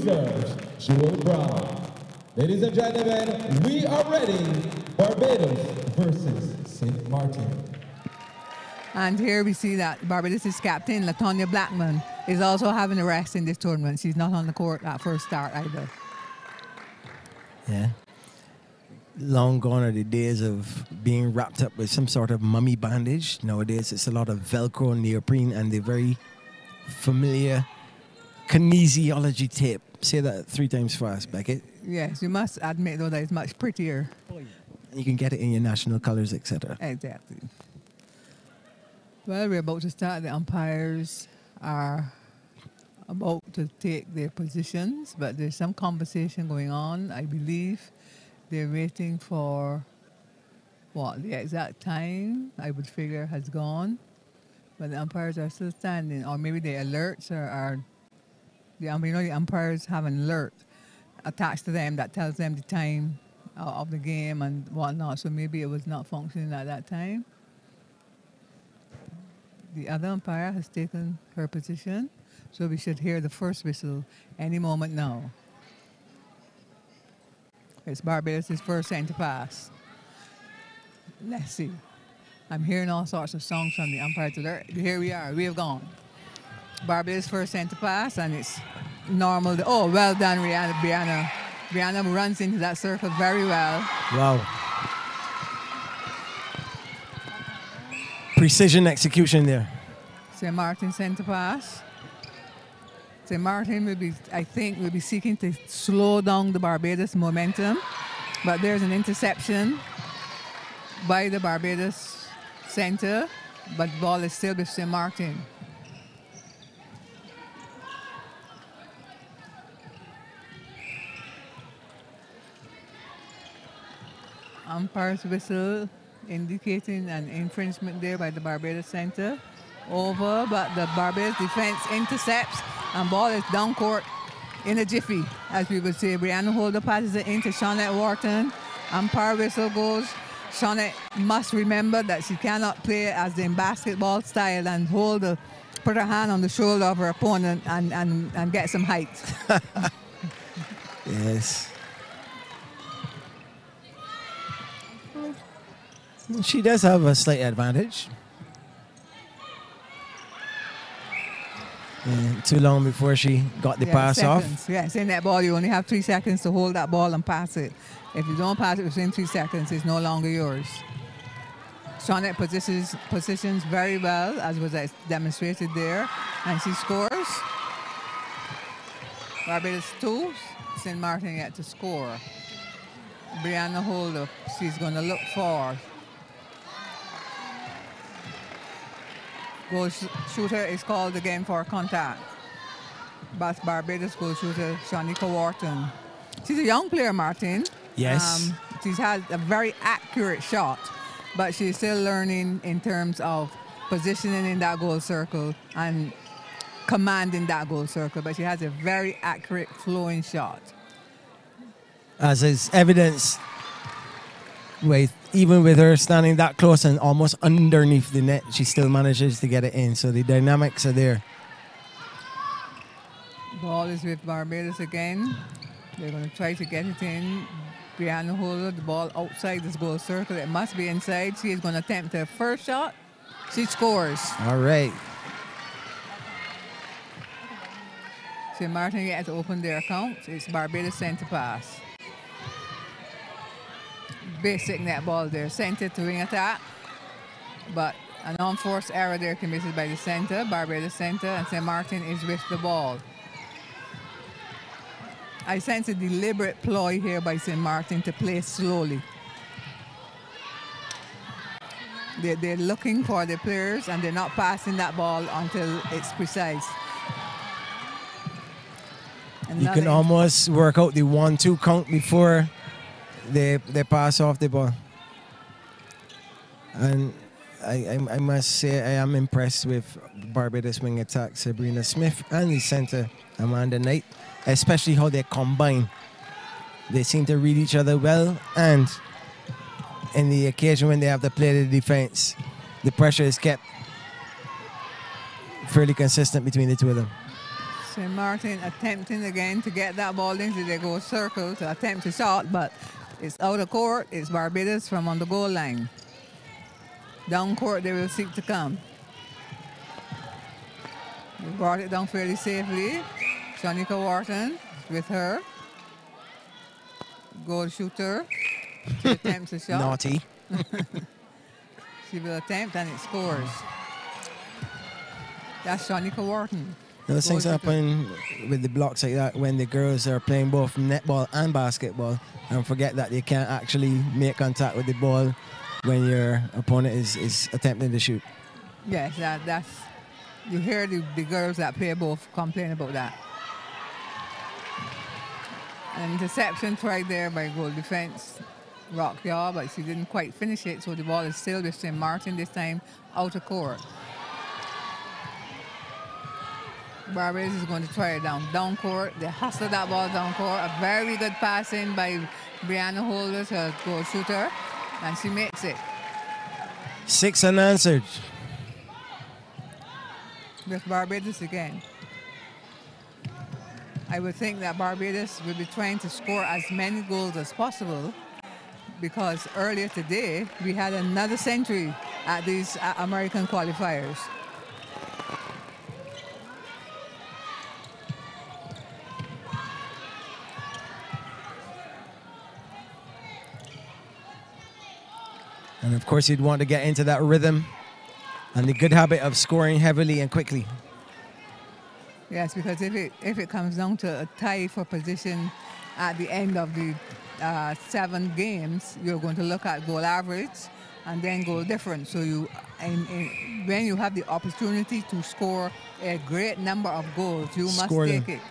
reserves, Joel Brown. Ladies and gentlemen, we are ready. Barbados versus St. Maarten. And here we see that Barbados' captain, Latonya Blackman, is also having a rest in this tournament. She's not on the court at first start either. Yeah. Long gone are the days of being wrapped up with some sort of mummy bandage. Nowadays, it's a lot of Velcro, neoprene, and the very familiar kinesiology tape. Say that 3 times fast, Beckett. Yes, you must admit, though, that it's much prettier. You can get it in your national colors, etc. Exactly. Well, we're about to start. The umpires are about to take their positions, but there's some conversation going on. I believe they're waiting for, the exact time, I would figure, has gone. But the umpires are still standing, or maybe the alerts are the umpires have an alert attached to them that tells them the time of the game and whatnot, so maybe it was not functioning at that time. The other umpire has taken her position, so we should hear the first whistle any moment now. It's Barbados' first center pass. Let's see. I'm hearing all sorts of songs from the umpires alert. Here we are. We have gone. Barbados' first center pass, and it's normal. Oh, well done, Brianna. Brianna runs into that circle very well. Wow. Precision execution there. St. Maarten center pass. St. Maarten will be seeking to slow down the Barbados momentum, but there's an interception by the Barbados center, but the ball is still with St. Maarten. Umpire's whistle indicating an infringement there by the Barbados center. Over, but the Barbados defense intercepts, and ball is down court in a jiffy, as we would say. Brianna Holder passes it into Shawnette Wharton. Umpire whistle goes. Shawnette must remember that she cannot play as in basketball style and put her hand on the shoulder of her opponent and get some height. Yes. She does have a slight advantage. Too long before she got the pass off. Yes, in that ball, you only have 3 seconds to hold that ball and pass it. If you don't pass it within 3 seconds, it's no longer yours. Shawnette positions very well, as was demonstrated there, and she scores. Barbados 2, St. Maarten yet to score. Brianna Holder, she's going to look for. Goal shooter is called again for contact. But Barbados goal shooter, Shanika Wharton. She's a young player, Martin. Yes. She's had a very accurate shot, but she's still learning in terms of positioning in that goal circle and commanding that goal circle. But she has a very accurate flowing shot. As is evidenced, even with her standing that close and almost underneath the net, she still manages to get it in. So the dynamics are there. Ball is with Barbados again. They're going to try to get it in. Brianna Holder, the ball outside this goal circle. It must be inside. She is going to attempt her first shot. She scores. All right. St. Maarten gets to open their account. It's Barbados center pass. Basic netball there. Center to wing attack. But an unforced error there committed by the center. Barbados center, and St. Maarten is with the ball. I sense a deliberate ploy here by St. Maarten to play slowly. They're looking for the players, and they're not passing that ball until it's precise. You can almost work out the 1-2 count before they pass off the ball. And I must say I am impressed with Barbados wing attack, Sabrina Smith, and the center, Amanda Knight, especially how they combine. They seem to read each other well, and in the occasion when they have to play the defense, the pressure is kept fairly consistent between the two of them. St. Maarten attempting again to get that ball into the goal circle to attempt a shot, but it's out of court. It's Barbados from on the goal line. Down court, they will seek to come. They brought it down fairly safely. Shanika Wharton with her. Goal shooter. She attempts a shot. Naughty. She will attempt and it scores. That's Shanika Wharton. Those things Goal happen with the blocks like that when the girls are playing both netball and basketball and forget that they can't actually make contact with the ball when your opponent is attempting to shoot. Yes, that's... You hear the girls that play both complain about that. An interception tried there by goal defense, Rockyaw, but she didn't quite finish it, so the ball is still with St. Maarten, this time out of court. Barbados is going to try it down court. They hustle that ball down court. A very good pass in by Brianna Holders, her goal shooter, and she makes it. 6 unanswered. With Barbados again. I would think that Barbados will be trying to score as many goals as possible because earlier today we had another century at these American qualifiers. And of course, you'd want to get into that rhythm and the good habit of scoring heavily and quickly. Yes, because if it comes down to a tie for position at the end of the 7 games, you're going to look at goal average and then goal difference. So when you have the opportunity to score a great number of goals, you must take it,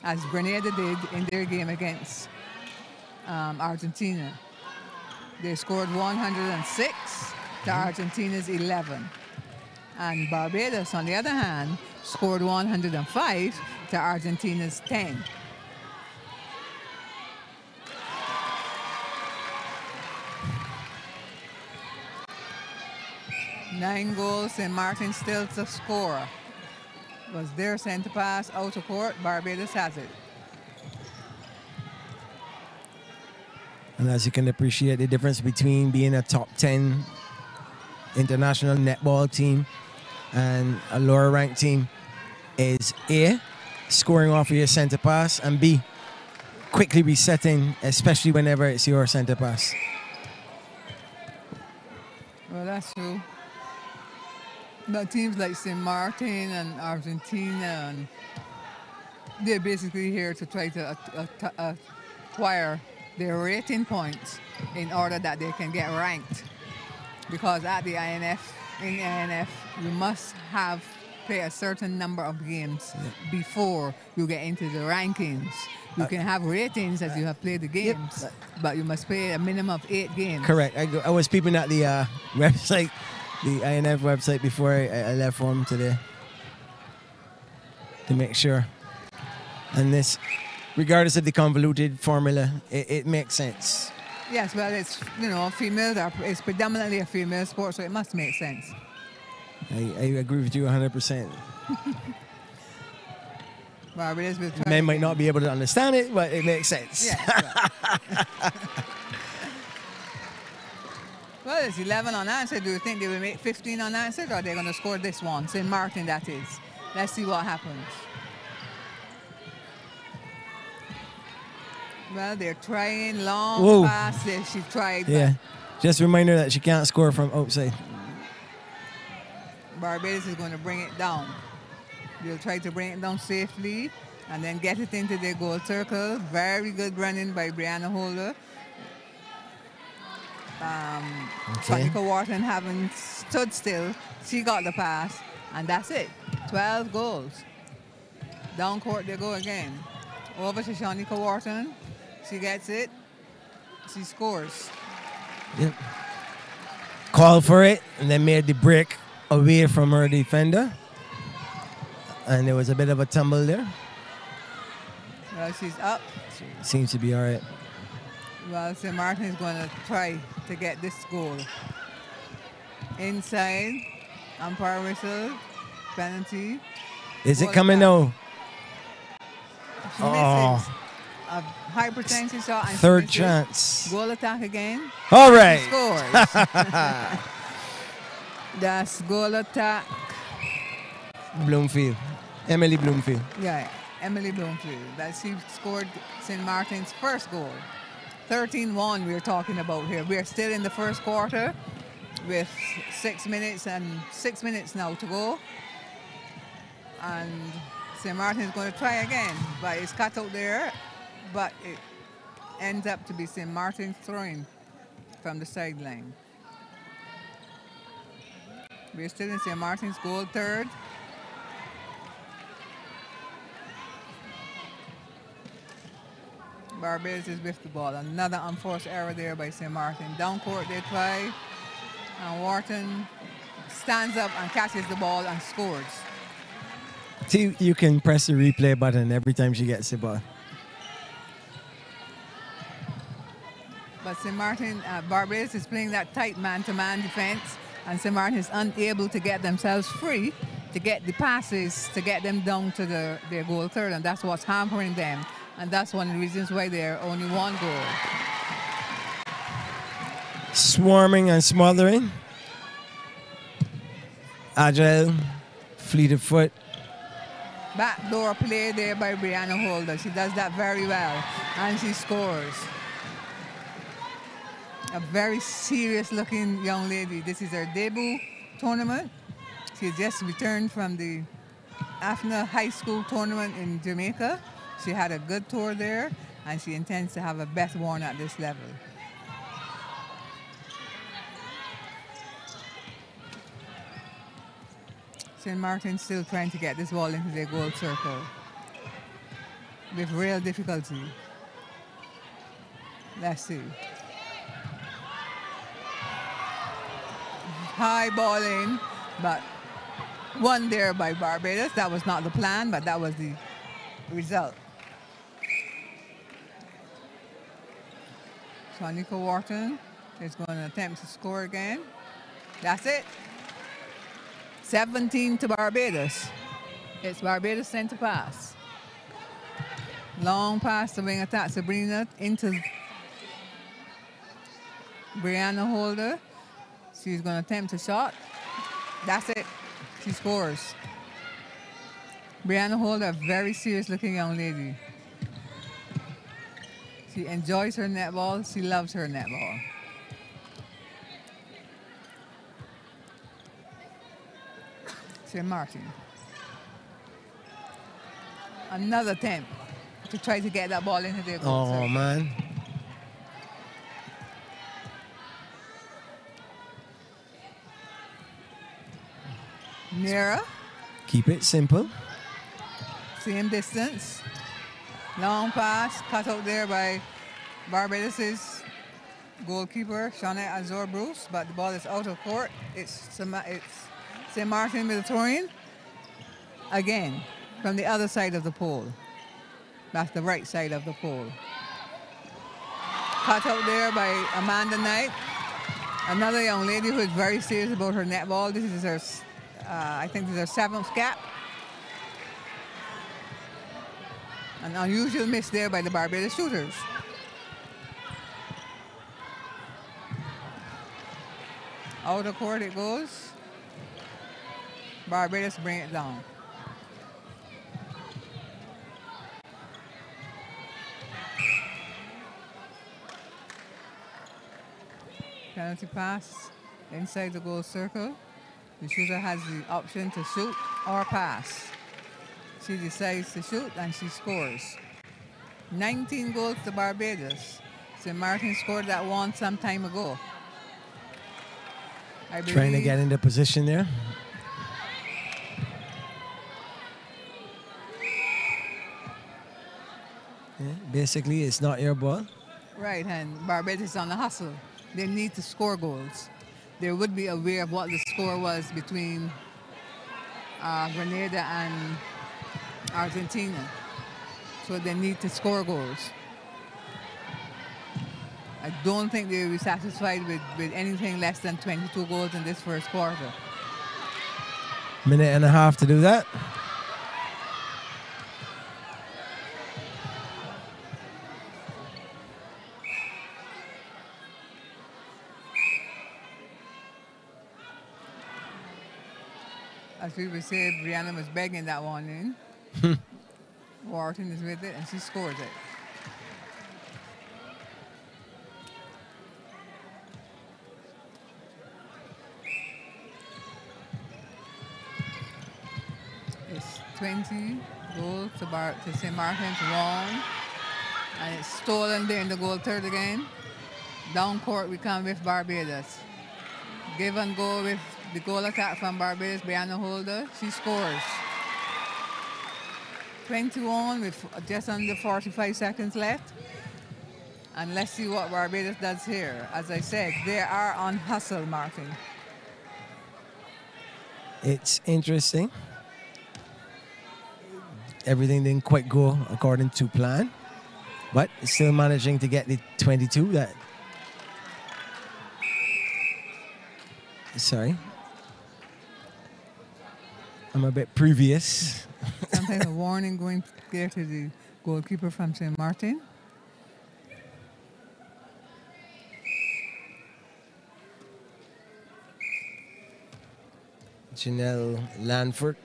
as Grenada did in their game against Argentina. They scored 106 to Argentina's 11. And Barbados, on the other hand, scored 105 to Argentina's 10. Nine goals, St. Maarten still to score. Was their center pass out of court? Barbados has it. And as you can appreciate, the difference between being a top 10 international netball team and a lower ranked team is A, scoring off of your center pass, and B, quickly resetting, especially whenever it's your center pass. Well, that's true. But teams like St. Maarten and Argentina, they're basically here to try to acquire their rating points in order that they can get ranked. Because at the INF, in the INF, you must have play a certain number of games before you get into the rankings. You can have ratings as you have played the games, but you must play a minimum of 8 games. Correct. I was peeping at the website, the INF website before I left home today to make sure. And this, regardless of the convoluted formula, it makes sense. Yes, well, it's, it's predominantly a female sport, so it must make sense. I agree with you 100%. Barbados will try Men might not be able to understand it, but it makes sense. Yes, well, it's 11 unanswered. Do you think they will make 15 unanswered, or are they going to score this one? St. Maarten, that is. Let's see what happens. Well, they're trying long passes. She tried. Yeah. Just a reminder that she can't score from outside. Barbados is going to bring it down. They'll try to bring it down safely and then get it into their goal circle. Very good running by Brianna Holder. Shanika Wharton haven't stood still. She got the pass, and that's it. 12 goals. Down court they go again. Over to Shanika Wharton. She gets it. She scores. Yep. Called for it, and then made the break away from her defender. And there was a bit of a tumble there. Well, she's up. Seems to be all right. Well, St. Maarten is going to try to get this goal. Inside, umpire whistle, penalty. Is it coming now? misses a high potential shot. And third chance. Goal attack again. All right. She scores. That's goal attack. Bloomfield. Emily Bloomfield. Yeah, Emily Bloomfield. That she scored St. Maarten's first goal. 13-1 we're talking about here. We're still in the first quarter with 6 minutes now to go. And St. Maarten is going to try again, but it's cut out there. But it ends up to be St. Maarten throwing from the sideline. We're still in St. Maarten's goal third. Barbados is with the ball. Another unforced error there by St. Maarten. Down court they try. And Wharton stands up and catches the ball and scores. See, you can press the replay button every time she gets the ball. But St. Maarten, Barbados is playing that tight man-to-man defense, and St. Maarten is unable to get themselves free to get the passes to get them down to their goal third, and that's what's hampering them. And that's one of the reasons why they're only one goal. Swarming and smothering. Agile, fleet of foot. Backdoor play there by Brianna Holder. She does that very well, and she scores. A very serious-looking young lady. This is her debut tournament. She just returned from the AFNA High School tournament in Jamaica. She had a good tour there, and she intends to have a best worn at this level. St. Maarten still trying to get this ball into their goal circle with real difficulty. Let's see. High ball in, but one there by Barbados. That was not the plan, but that was the result. Shanika Wharton is going to attempt to score again. That's it. 17 to Barbados. It's Barbados center pass. Long pass to wing attack Sabrina into Brianna Holder. She's going to attempt a shot. That's it. She scores. Brianna Holder, a very serious-looking young lady. She enjoys her netball. She loves her netball. St. Maarten. Another attempt to try to get that ball into their goal. Oh, man. Nera. Keep it simple. Same distance. Long pass cut out there by Barbados' goalkeeper, Shawnette Azor Bruce, but the ball is out of court. It's St. Maarten with a throw-in. Again, from the other side of the pole. That's the right side of the pole. Cut out there by Amanda Knight. Another young lady who is very serious about her netball. This is her, I think this is her 7th cap. An unusual miss there by the Barbados shooters. Out of court it goes. Barbados bring it down. Penalty pass inside the goal circle. The shooter has the option to shoot or pass. She decides to shoot and she scores. 19 goals to Barbados. St. Maarten scored that one some time ago. Trying to get into position there. Yeah, basically, it's not your ball. Right, and Barbados is on the hustle. They need to score goals. They would be aware of what the score was between Grenada and Argentina. So they need to score goals. I don't think they will be satisfied with anything less than 22 goals in this first quarter. Minute and a half to do that. As we would say, Brianna was begging that one in. Wharton is with it, and she scores it. It's 20 goals to St. Maarten's 1. And it's stolen there in the goal third again. Down court we come with Barbados. Give and go with the goal attack from Barbados, Brianna Holder. She scores. 21 with just under 45 seconds left. And let's see what Barbados does here. As I said, they are on hustle, Martin. It's interesting. Everything didn't quite go according to plan, but still managing to get the 22 that... Sorry. I'm a bit previous. Some type of warning going there to the goalkeeper from St. Maarten. Janelle Lanford.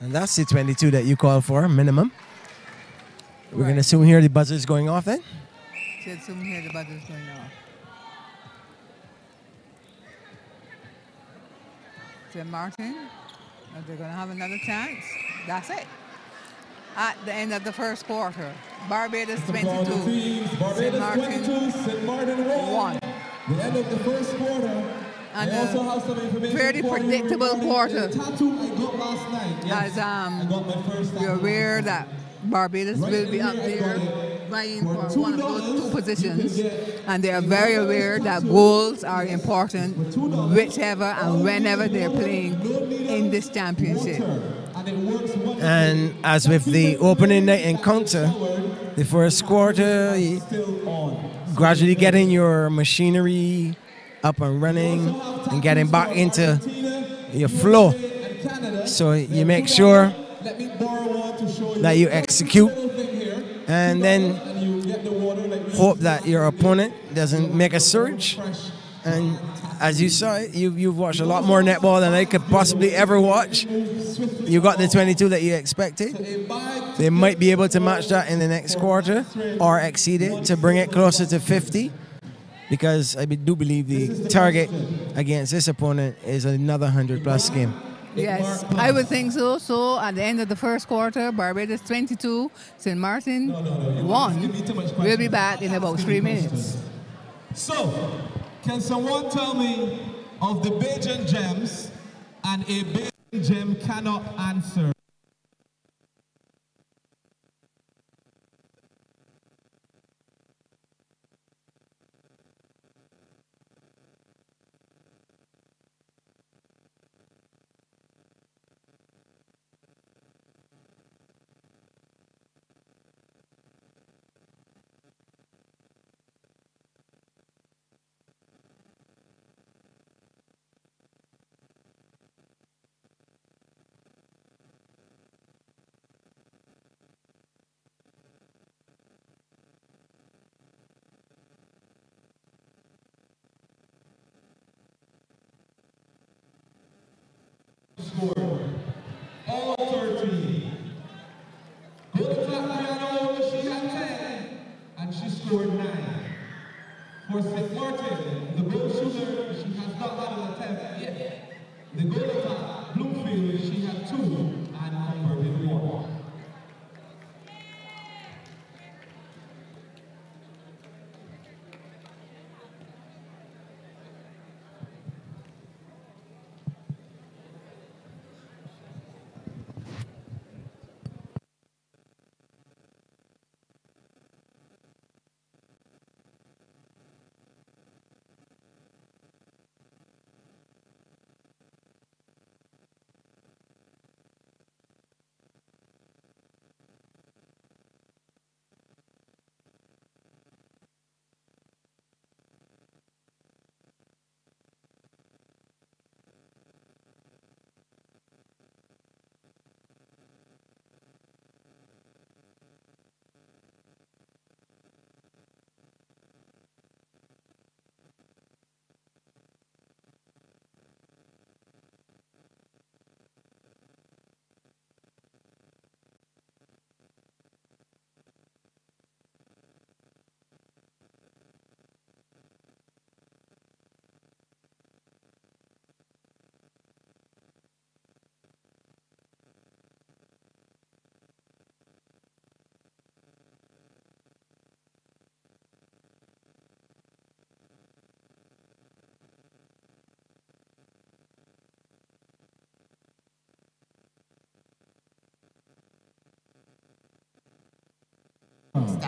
And that's the 22 that you call for, minimum. We're going to soon hear the buzzers going off then? Should soon hear the buzzers going off. St. Maarten, are they going to have another chance? That's it. At the end of the first quarter, Barbados 22, St. Maarten 1. The end of the first quarter. And I also have some information very for you predictable regarding quarter. the tattoo I got last night. Yes, As I got my first we're tattoo aware last that night. Barbados Right will be here up I there got it. vying For for one of those $2, two positions, you can get and they are a very Barbados aware that tattoo. goals are important, For $2, whichever and whenever they're water, playing no needles, in this championship. water. And it works wonderfully. And as with the opening night encounter, the first quarter, Still on. gradually getting your machinery up and running and getting back into your flow. So you make sure that you execute and then hope that your opponent doesn't make a surge. And as you saw, you've watched a lot more netball than I could possibly ever watch. You got the 22 that you expected. They might be able to match that in the next quarter or exceed it to bring it closer to 50. Because I do believe the target against this opponent is another 100-plus game. Yes, I would think so. So at the end of the first quarter, Barbados 22, St. Maarten 1. We'll be back in about 3 minutes. So, can someone tell me of the Bajan gems and a Bajan gem cannot answer? Scored all 13. Go to Clap she had 10 and she scored 9. For St. Maarten, the goal shooter, she has not had an attempt yet. The goal attack, Bloomfield, she had 2 and converted 1.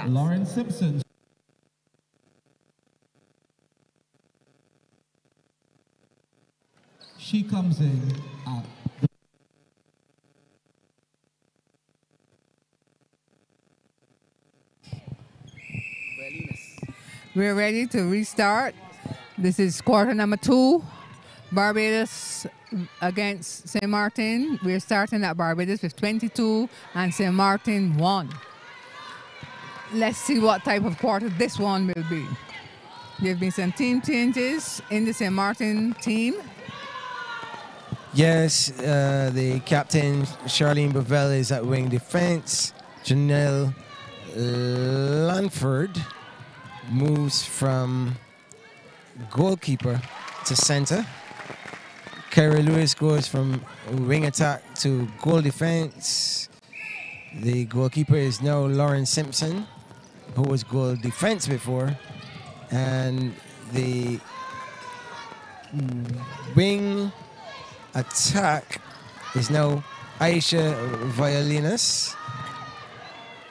Lauren Simpson. She comes in at We're ready to restart. This is quarter number 2. Barbados against St. Maarten. We're starting at Barbados with 22 and St. Maarten 1. Let's see what type of quarter this one will be. There have been some team changes in the St. Maarten team. Yes, the captain, Charlene Bavell, is at wing defense. Janelle Lanford moves from goalkeeper to center. Kerry Lewis goes from wing attack to goal defense. The goalkeeper is now Lauren Simpson, who was goal defense before. And the wing attack is now Aisha Violinas,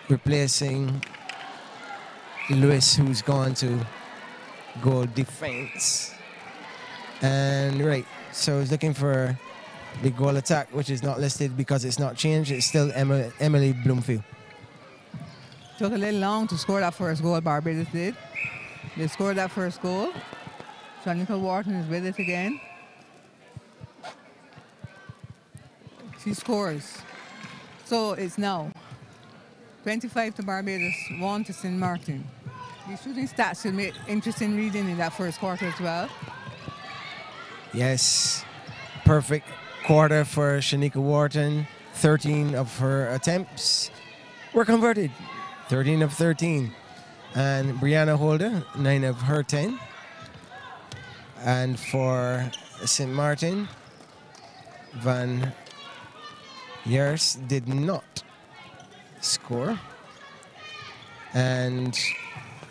replacing Lewis, who's gone to goal defense. And right, so he's looking for the goal attack, which is not listed because it's not changed. It's still Emily Bloomfield. Took a little long to score that first goal, Barbados did. They scored that first goal. Shanika Wharton is with it again. She scores. So it's now 25 to Barbados, 1 to St. Maarten. The shooting stats should make interesting reading in that first quarter as well. Yes, perfect quarter for Shanika Wharton. 13 of her attempts were converted. 13 of 13. And Brianna Holder, 9 of her 10. And for St. Maarten, Van Yers did not score. And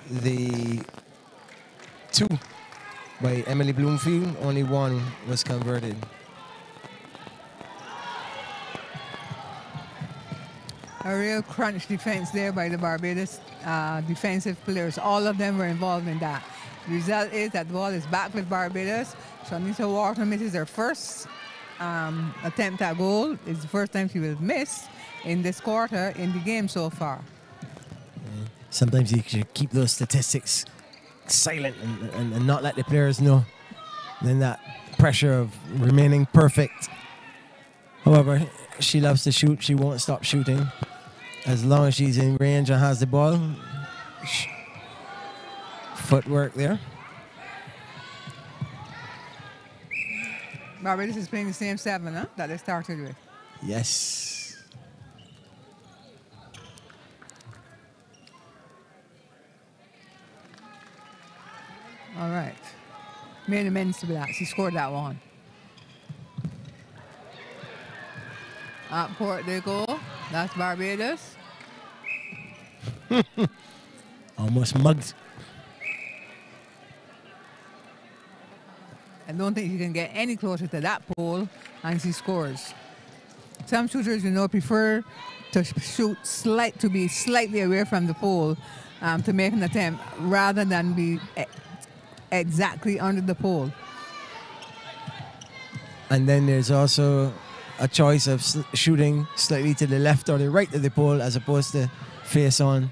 the 2 by Emily Bloomfield, only 1 was converted. A real crunch defense there by the Barbados defensive players. All of them were involved in that. The result is that the ball is back with Barbados. Shanita Wharton misses her first attempt at goal. It's the first time she will miss in this quarter in the game so far. Sometimes you should keep those statistics silent and not let the players know. Then that pressure of remaining perfect. However, she loves to shoot. She won't stop shooting as long as she's in range and has the ball. Footwork there. Barbados is playing the same 7, huh, that they started with. Yes. All right. Made amends to that. She scored that one. Up court they go. That's Barbados. Almost mugged. I don't think she can get any closer to that pole, and she scores. Some shooters, prefer to shoot to be slightly away from the pole to make an attempt rather than be exactly under the pole. And then there's also a choice of shooting slightly to the left or the right of the pole as opposed to face on.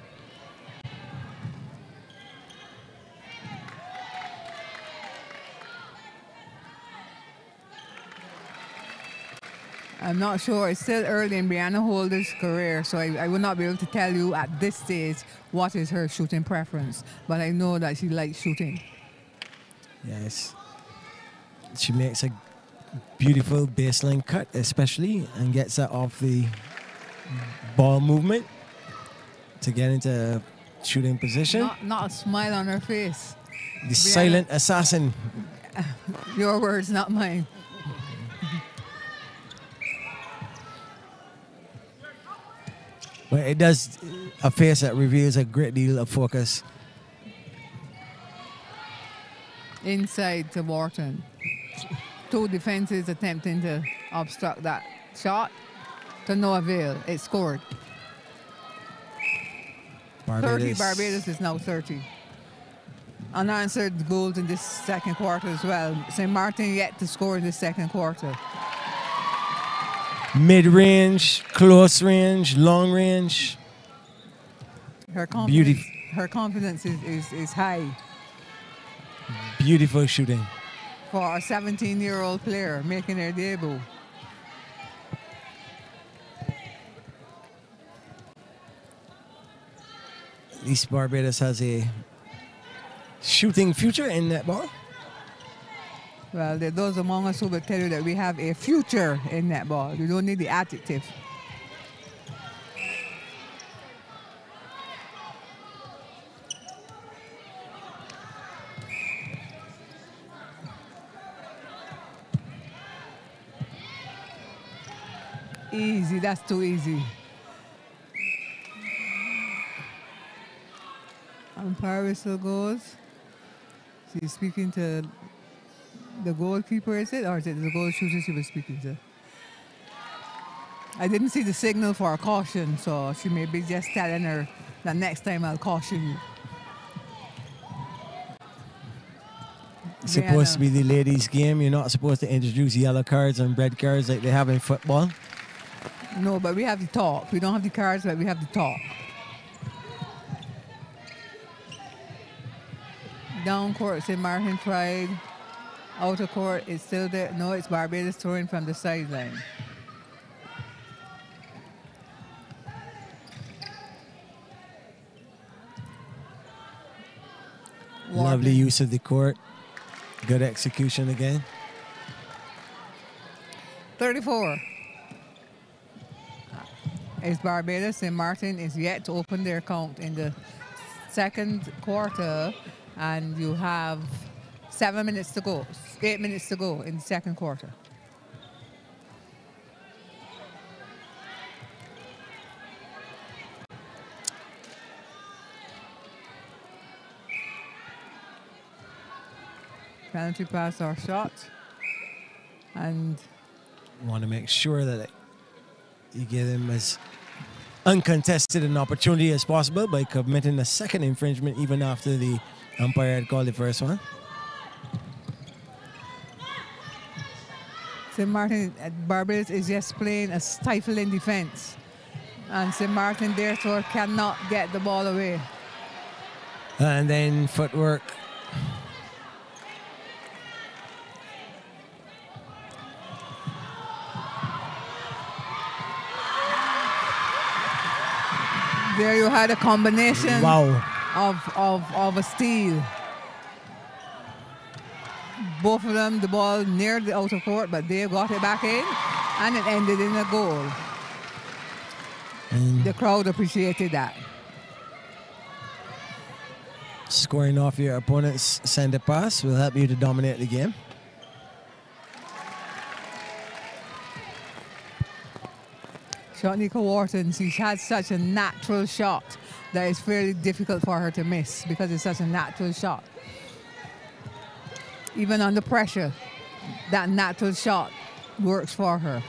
I'm not sure. It's still early in Brianna Holder's career, so I will not be able to tell you at this stage what is her shooting preference. But I know that she likes shooting. Yes. She makes a beautiful baseline cut, especially, and gets that off the ball movement to get into shooting position. Not a smile on her face. The silent assassin. Your words, not mine. But it does a face that reveals a great deal of focus. Inside to Wharton. 2 defenses attempting to obstruct that shot. To no avail. It scored. 30, Barbados is now 30. Unanswered goals in this second quarter as well. St. Maarten yet to score in the second quarter. Mid-range, close range, long range. Her confidence is high. Beautiful shooting. For a 17-year-old player making her debut. At least Barbados has a shooting future in netball. Well, there are those among us who will tell you that we have a future in netball. You don't need the adjective. Easy, that's too easy. Umpire whistle goes. She's speaking to the goalkeeper, is it? Or is it the goal shooter she was speaking to? I didn't see the signal for a caution, so she may be just telling her that next time I'll caution you. It's supposed to be the ladies' game. You're not supposed to introduce yellow cards and red cards like they have in football. No, but we have the talk. We don't have the cards, but we have the talk. Down court, St. Maarten tried. Outer court is still there. No, it's Barbados throwing from the sideline. Lovely use of the court. Good execution again. 34. It's Barbados. St. Maarten is yet to open their count in the second quarter, and you have 7 minutes to go, 8 minutes to go in the second quarter. Penalty pass or shot, and want to make sure that you give them as uncontested an opportunity as possible by committing a second infringement even after the umpire had called the first one. St. Maarten at Barbados is just playing a stifling defense, and St. Maarten therefore cannot get the ball away. And then footwork. There you had a combination of a steal. Both of them, the ball near the outer court, but they got it back in, and it ended in a goal. And the crowd appreciated that. Scoring off your opponent's center pass will help you to dominate the game. Shotnika Wharton, she has such a natural shot that it's fairly difficult for her to miss because it's such a natural shot. Even under pressure, that natural shot works for her.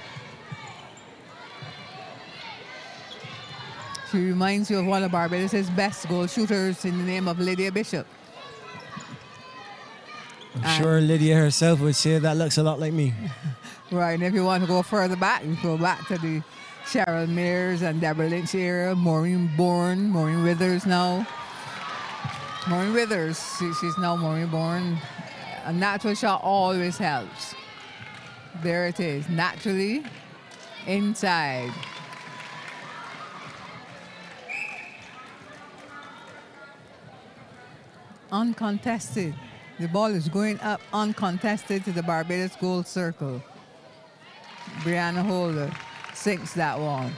She reminds you of one of Barbados' best goal shooters in the name of Lydia Bishop. I'm sure Lydia herself would say that looks a lot like me. Right, and if you want to go further back, you go back to the Cheryl Mears and Deborah Lynch era, Maureen Bourne, Maureen Withers now. Maureen Withers, she's now Maureen Bourne. A natural shot always helps. There it is, naturally inside. Uncontested. The ball is going up uncontested to the Barbados goal circle. Brianna Holder sinks that one.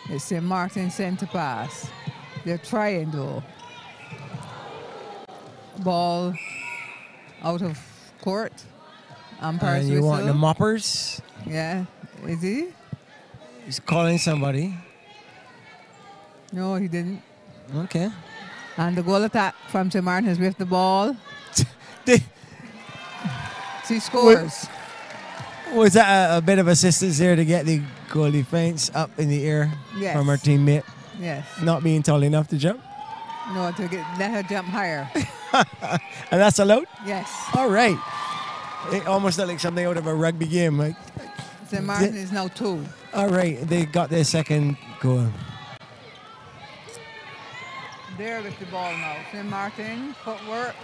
It's St. Maarten center pass. They're trying though. Ball out of court. Umpire's and you whistle. want the moppers? Yeah, is he? He's calling somebody. No, he didn't. Okay. And the goal attack from St. Maarten is with the ball. She scores. Was that a bit of assistance there to get the goal defense up in the air from her teammate? Yes. Not being tall enough to jump? No, let her jump higher. And that's allowed? Yes. All right. It almost looked like something out of a rugby game. Like, St. Maarten is now 2. all right, they got their second goal. There with the ball now. St. Maarten, footwork.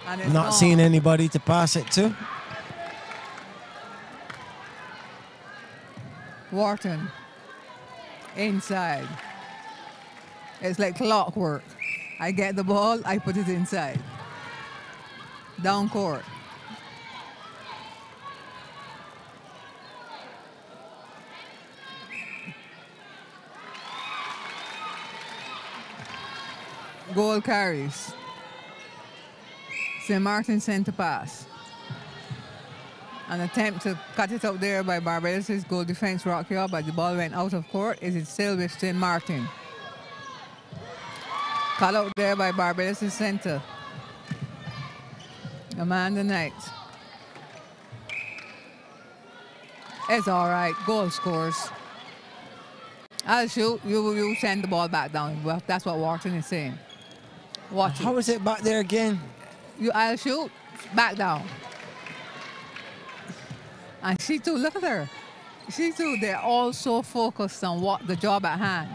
And it's Not gone. seeing anybody to pass it to. Wharton. Inside. It's like clockwork. I get the ball, I put it inside. Down court. Goal carries. St. Maarten sent a pass. An attempt to cut it out there by Barbados' goal defense rock here, but the ball went out of court. It is still with St. Maarten. Cut out there by Barbados' center. Amanda Knight. It's all right. Goal scores. I'll shoot. You send the ball back down. Well, that's what Wharton is saying. Watch How is it back there again? I'll shoot. Back down. And she too, look at her. She too, they're all so focused on what the job at hand.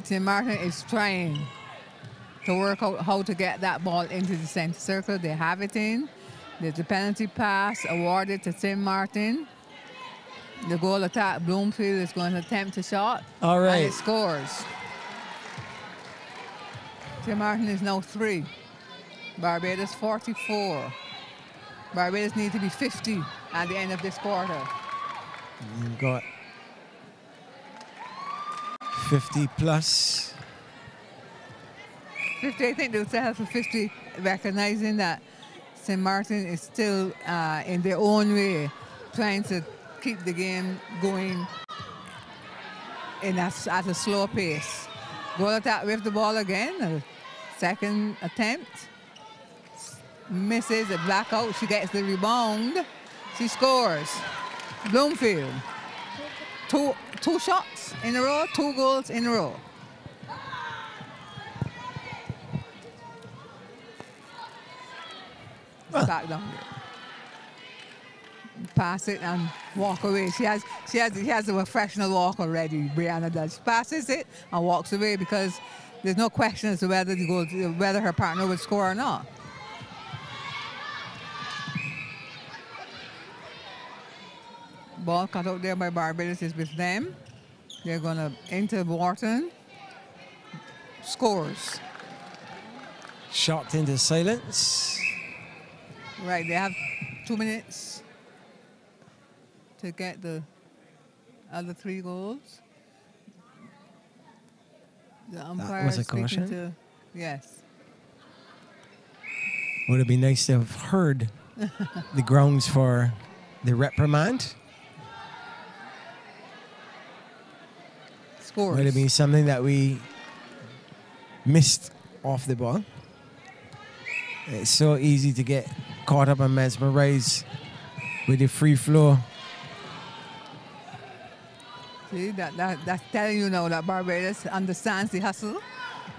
St. Maarten is trying to work out how to get that ball into the center circle. They have it in. There's a penalty pass awarded to St. Maarten. The goal attack, Bloomfield is going to attempt a shot. All right. And it scores. St. Maarten is now 3. Barbados 44. Barbados need to be 50 at the end of this quarter. You've got 50 plus. 50, I think they'll still have 50, recognizing that St. Maarten is still in their own way trying to keep the game going at a slow pace. Goal attack with the ball again. A second attempt. Misses a blackout. She gets the rebound. She scores. Bloomfield. Two shots in a row, 2 goals in a row. Back down there. Pass it and walk away. She has a professional walk already. Brianna does. She passes it and walks away because there's no question as to whether her partner would score or not. Ball cut out there by Barbados is with them. They're going to enter Wharton. Scores. Shocked into silence. Right, they have 2 minutes to get the other 3 goals. The umpire was a is speaking caution? to, yes. Would it be nice to have heard the grounds for the reprimand? Scores. Might have been something that we missed off the ball. It's so easy to get caught up and mesmerized with the free flow. See, that's telling you now that Barbados understands the hustle,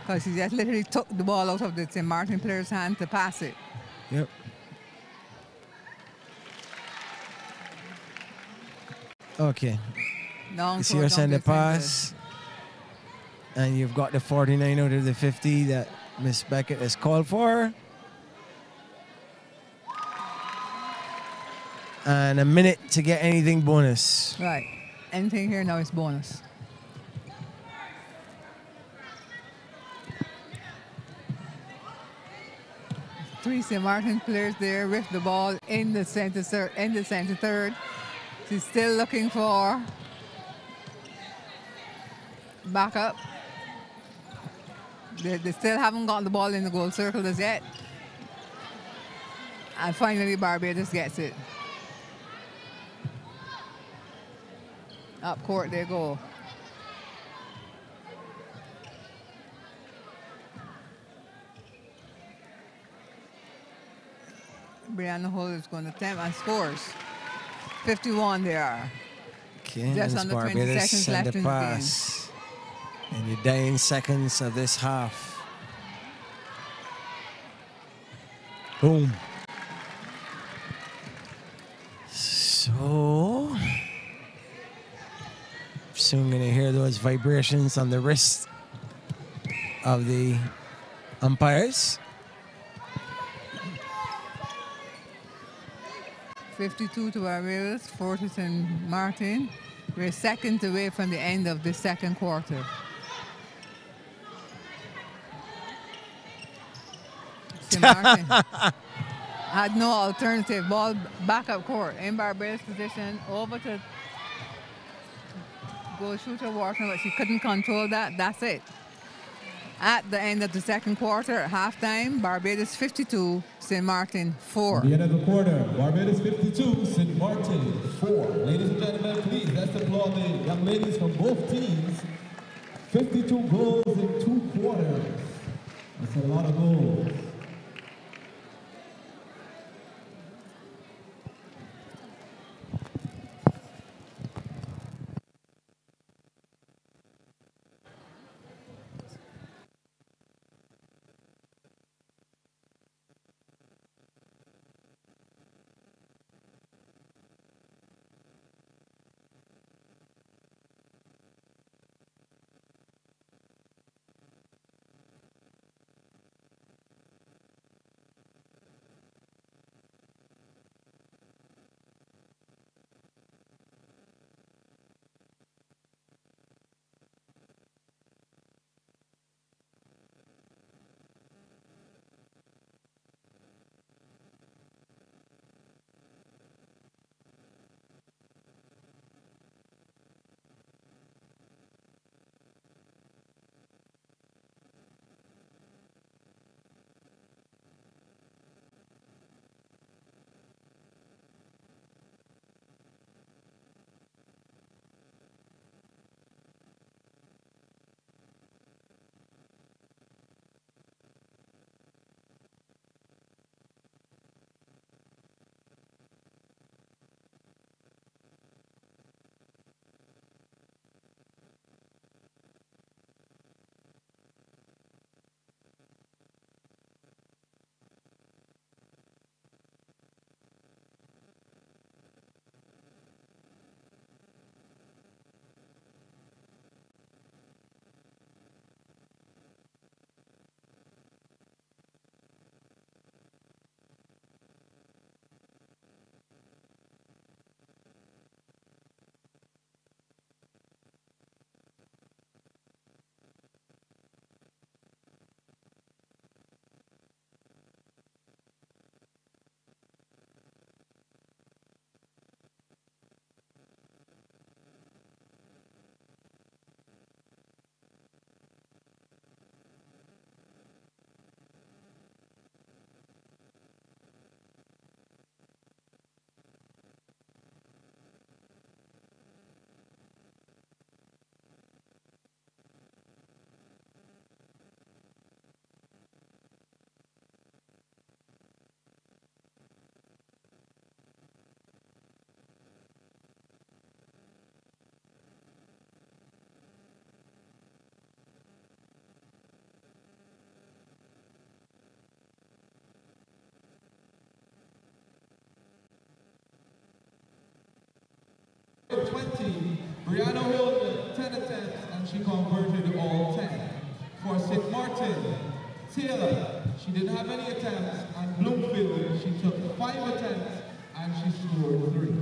because she just literally took the ball out of the St. Maarten player's hand to pass it. Yep. Okay. Long You see court her down send to a the center. pass. And you've got the 49 out of the 50 that Miss Beckett has called for. And a minute to get anything bonus. Right. Anything here now is bonus. Three St. Maarten players there with the ball in the center third. She's still looking for backup. They still haven't got the ball in the goal circle as yet. And finally Barbados gets it. Up court they go. Brianna Hull is going to attempt and scores. 51 they are. Okay, Just and under 20 Barbados seconds send left the in the game. pass in the dying seconds of this half. Boom. So soon gonna hear those vibrations on the wrist of the umpires. 52 to Barbados, 40 to St Maarten. We're seconds away from the end of the second quarter. St Maarten had no alternative. Ball back up court in Barbados position, over to goal shooter Wharton, but she couldn't control that. That's it. At the end of the second quarter, at halftime, Barbados 52, St Maarten 4. At the end of the quarter, Barbados 52, St Maarten 4. Ladies and gentlemen, please, let's applaud the young ladies from both teams. 52 goals in 2 quarters. That's a lot of goals. Brianna Hill, 10 attempts, and she converted all 10. For St Maarten, Taylor, she didn't have any attempts, and Bloomfield, she took 5 attempts, and she scored 3.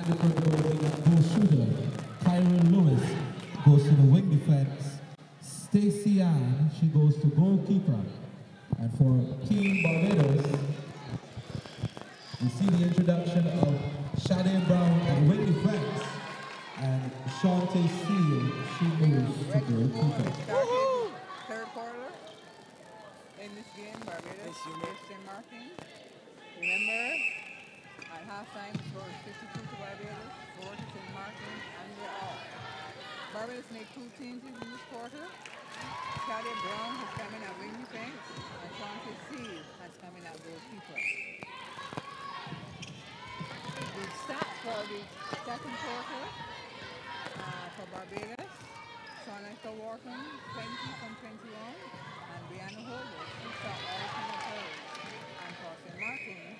And the curtain goes in at goal shooter. Kyron Lewis goes to the wing defense. Stacey Ann, she goes to goalkeeper. And for Team Barbados, we see the introduction of Shade Brown at wing defense. And Shante Steele, she moves to goalkeeper. Third quarter in this game, Barbados against St Maarten. Remember, at halftime, the score was 52 to Barbados, 4 to St Maarten, and we're off. Barbados made 2 changes in this quarter. Shade Brown has come in at wing defense, and Shante Steele has come in at goalkeeper. The stats for the second quarter for Barbados: Sonica Wharton, 20 from 21, and Brianna Holder, she shot all 10 of hers. And for St Maarten,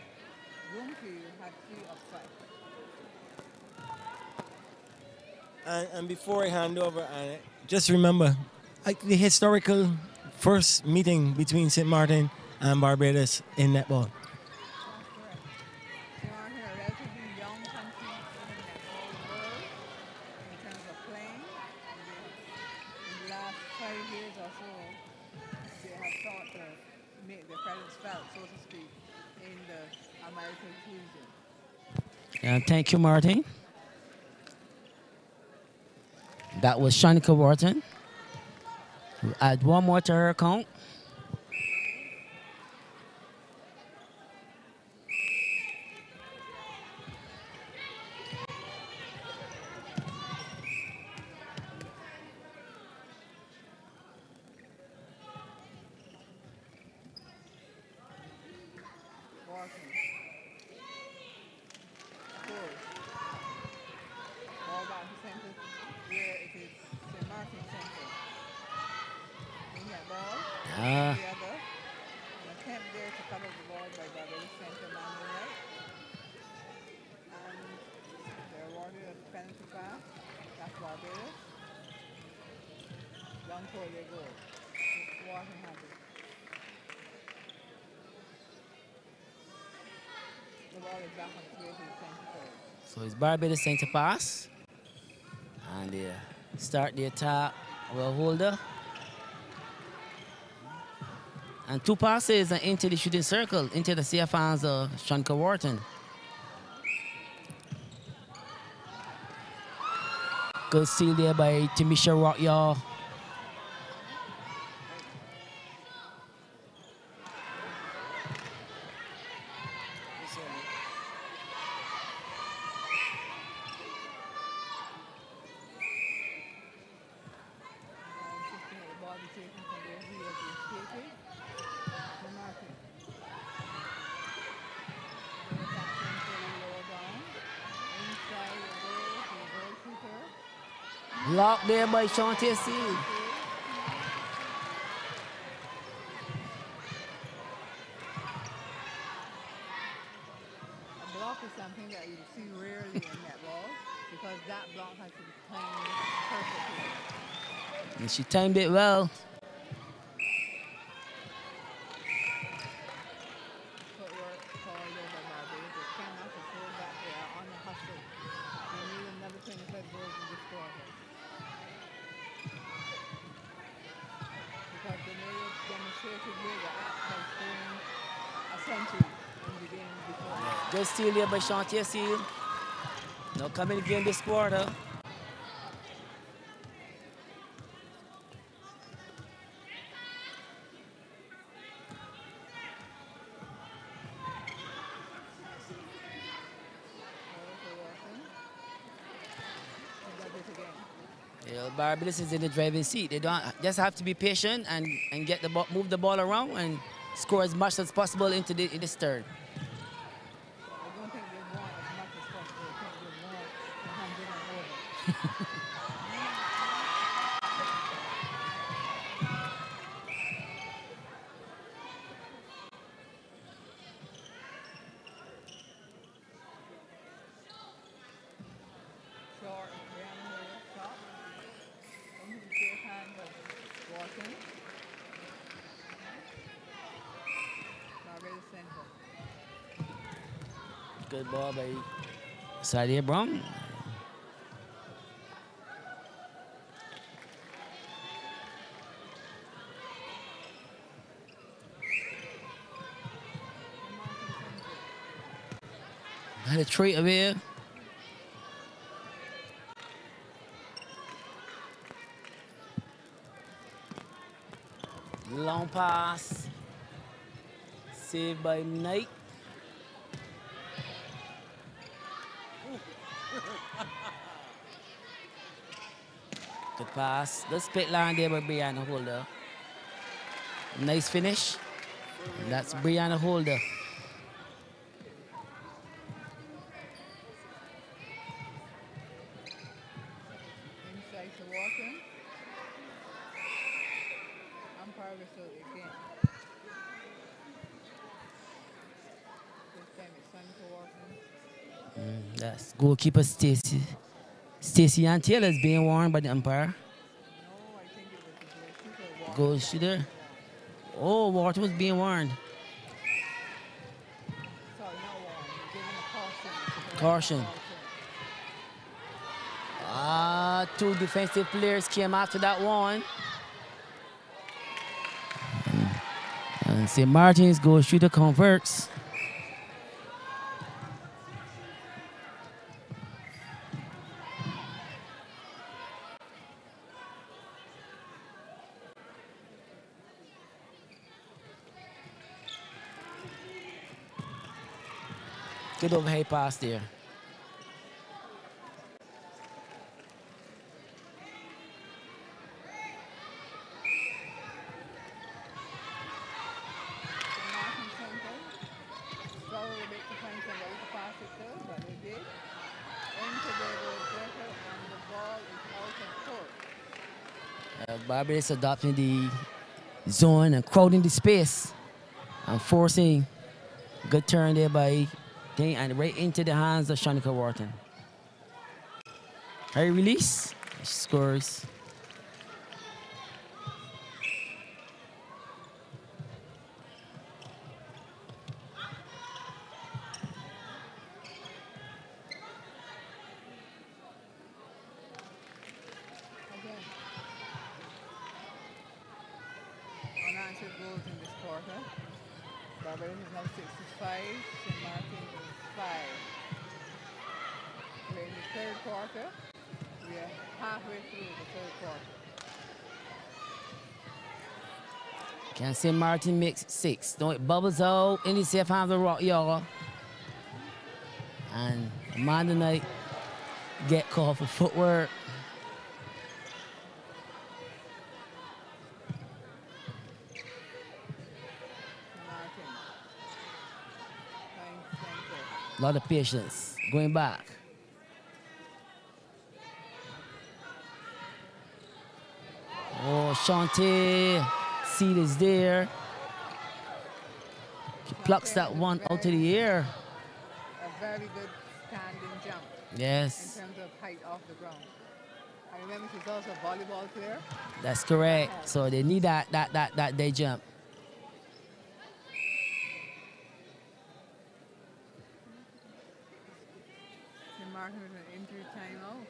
Bloomfield had 3 of 5. And before I hand over, just remember, like the historical first meeting between St Maarten and Barbados in netball. Thank you, Martin. That was Shanika Wharton. We'll add one more to her account. So it's Barbados center pass. And they start the attack. Well, holder. And 2 passes into the shooting circle, into the safe hands of Shanika Wharton. Good steal there by Timisha Rockyaw. Blocked there by Shante Steele. A block is something that you see rarely in netball because that block has to be timed perfectly. And she timed it well. Footwork called over Barbados. They cannot afford that. They are on the hustle. They need another 25 goals in this quarter. Because they made it demonstratively the act has been a century in the game before. Good steal there by Shante Steele. Now coming again this quarter. Barbados is in the driving seat. They don't just have to be patient and get the ball, move the ball around and score as much as possible in this third. I don't think they want as much as possible. I think they want 100 and over. Short, Brianna Miller, top. Into the safe hand of Wharton. Barbados center. Good ball by Sadia Brown. Had a trait of here. Long pass. Saved by Knight. Good pass. The split line there by Brianna Holder. Nice finish. And that's Brianna Holder. Inside to Walton. Umpire whistle again. This time it's Sun to Walton. That's goalkeeper Stacy. Stacy Ann Taylor is being warned by the umpire. No, I think it was the goal shooter. Goal shooter. Oh, Walton was being warned. Sorry, not warned. Giving a caution. Caution. Two defensive players came after that one. And St. Maarten's goal shooter converts. Good overhead pass there. Barbados adopting the zone and crowding the space and forcing good turn there by Dane and right into the hands of Shanika Wharton. High release, she scores. Unanswered goals in this quarter. Barbados is now 65, St. Maarten is 5. We're in the third quarter. We are halfway through the third quarter. Can St. Maarten makes 6. Don't it bubbles out in the safe hands of Rock Yard. And Amanda Knight get called for footwork. A lot of patience. Going back. Oh, Shantae. Seed is there. She plucks that one out of the air. A very good standing jump. Yes. In terms of height off the ground. I remember she's also a volleyball player. That's correct. So they need that day jump. St. Maarten with an injury timeout.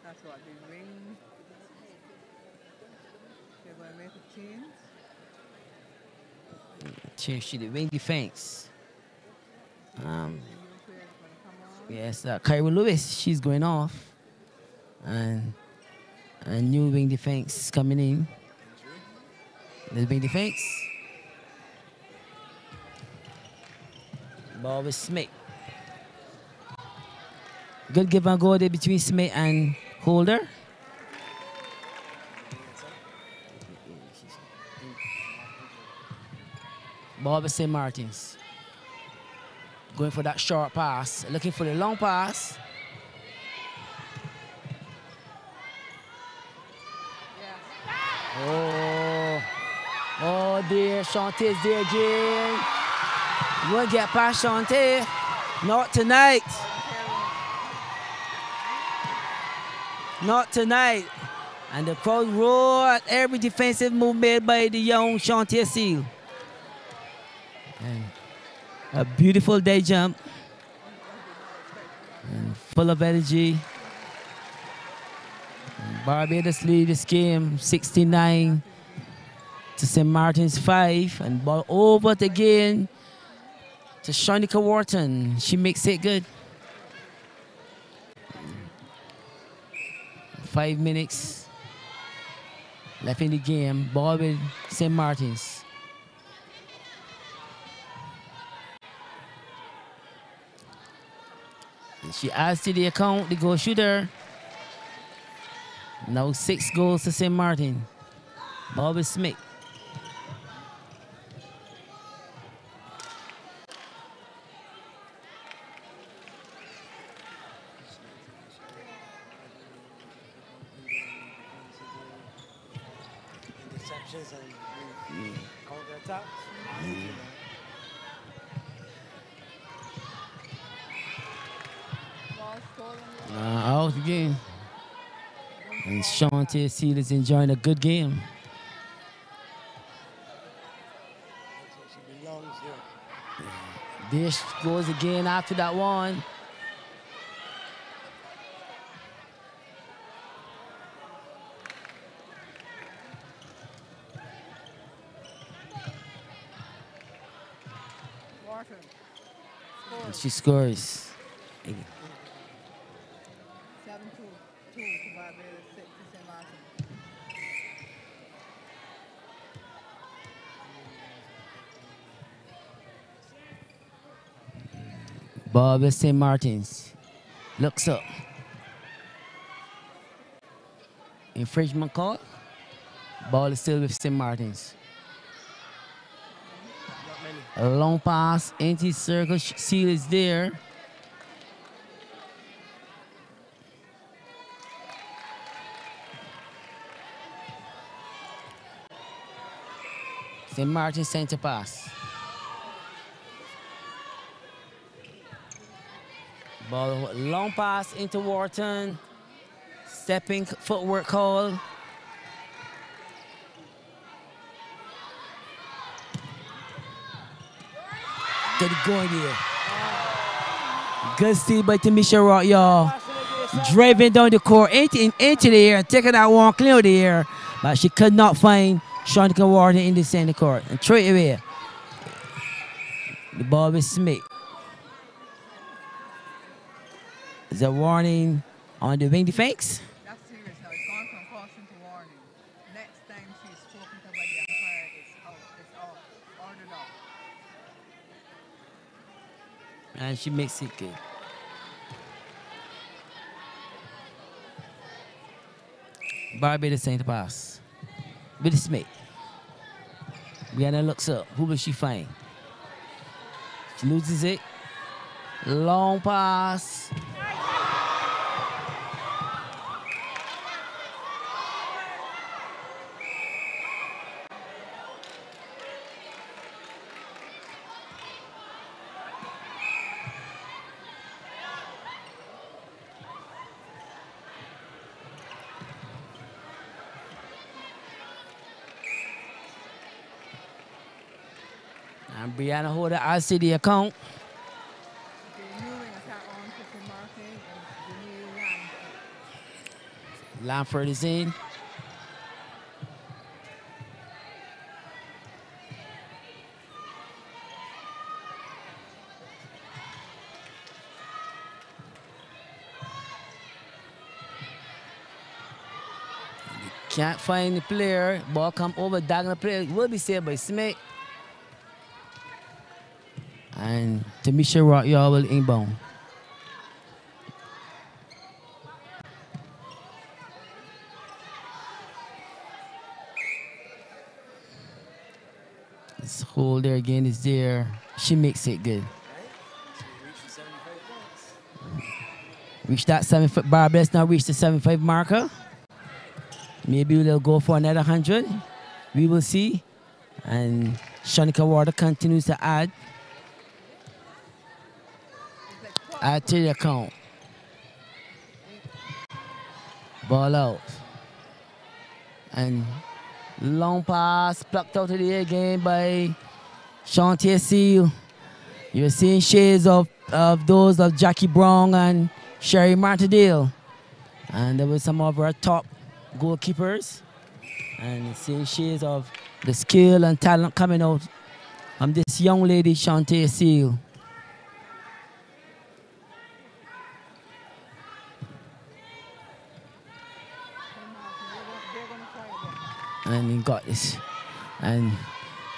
That's what they ring. They're going to make a change. Change to the wing defense. Yes, Kyra Lewis, she's going off. And a new wing defense coming in. The wing defense. Ball with Smith. Good give and go there between Smith and Holder. Ball with St. Maarten's. Going for that short pass. Looking for the long pass. Yeah. Oh dear, Shantae's there again. You won't get past Shantae. Not tonight. Not tonight. And the crowd roar at every defensive move made by the young Shantae Seal. And a beautiful day jump. and full of energy. Barbados lead this game 69 to St. Martin's 5. And ball over again to Shanika Wharton. She makes it good. 5 minutes left in the game. Ball with St. Martin's. And she adds to the account the goal shooter. Now 6 goals to St. Maarten. Bobby Smith. Interceptions and counter-attacks. Out again. And Shantae Seal is enjoying a good game. There she goes again after that one. And she scores. 7-2 to Barbados, 6 to St. Maarten. Barbados St. Martin's looks up. Infringement call. Ball is still with St. Martin's. A long pass, anti-circle, Seal is there. St. Maarten center pass. Ball, long pass into Wharton. Stepping footwork call. Get it going here. Good steal by Tamisha Rock, y'all. Driving down the court, into the air, taking that one clear of the air. But she could not find Shanika Wharton in the center court. And throw it away. The ball with Smith. Is a warning on the wing defense? That's serious now. It's gone from caution to warning. Next time she's spoken to by the umpire, it's out. It's off. Ordered off. And she makes it good. Barbados center pass. With Smith. Brianna looks up. Who will she find? She loses it. Long pass. And Brianna Holder, I see the account. Lamford is in. Can't find the player. Ball come over, diagonal player. Will be saved by Smith. And Tamisha Rock, y'all will inbound. This hole there again is there. She makes it good. Reach that 7-foot bar. Let's now reach the 7-5 marker. Maybe they'll go for another 100. We will see. And Shanika Wharton continues to add. Add to the account. Ball out. And long pass plucked out of the air again by Shantae Seal. You're seeing shades of of those of Jackie Brown and Sherry Martindale. And there were some of our top goalkeepers. And seeing shades of the skill and talent coming out from this young lady, Shantae Seal. And he got this. And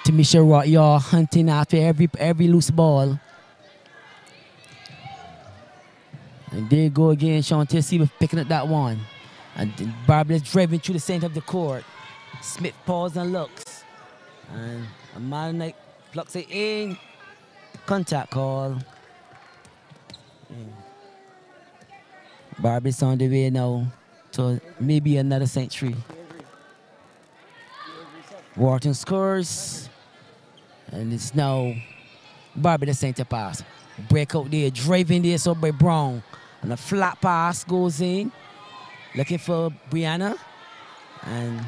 Tamisha Rock, y'all hunting after every loose ball. And there you go again, Shantae Seal picking up that one. And Barbados driving through the center of the court. Smith paused and looks. And a man like plucks it in. Contact call. Barbados on the way now to maybe another century. Wharton scores. And it's now Barbados center pass. Break out there, driving there so by Brown. And a flat pass goes in. Looking for Brianna. And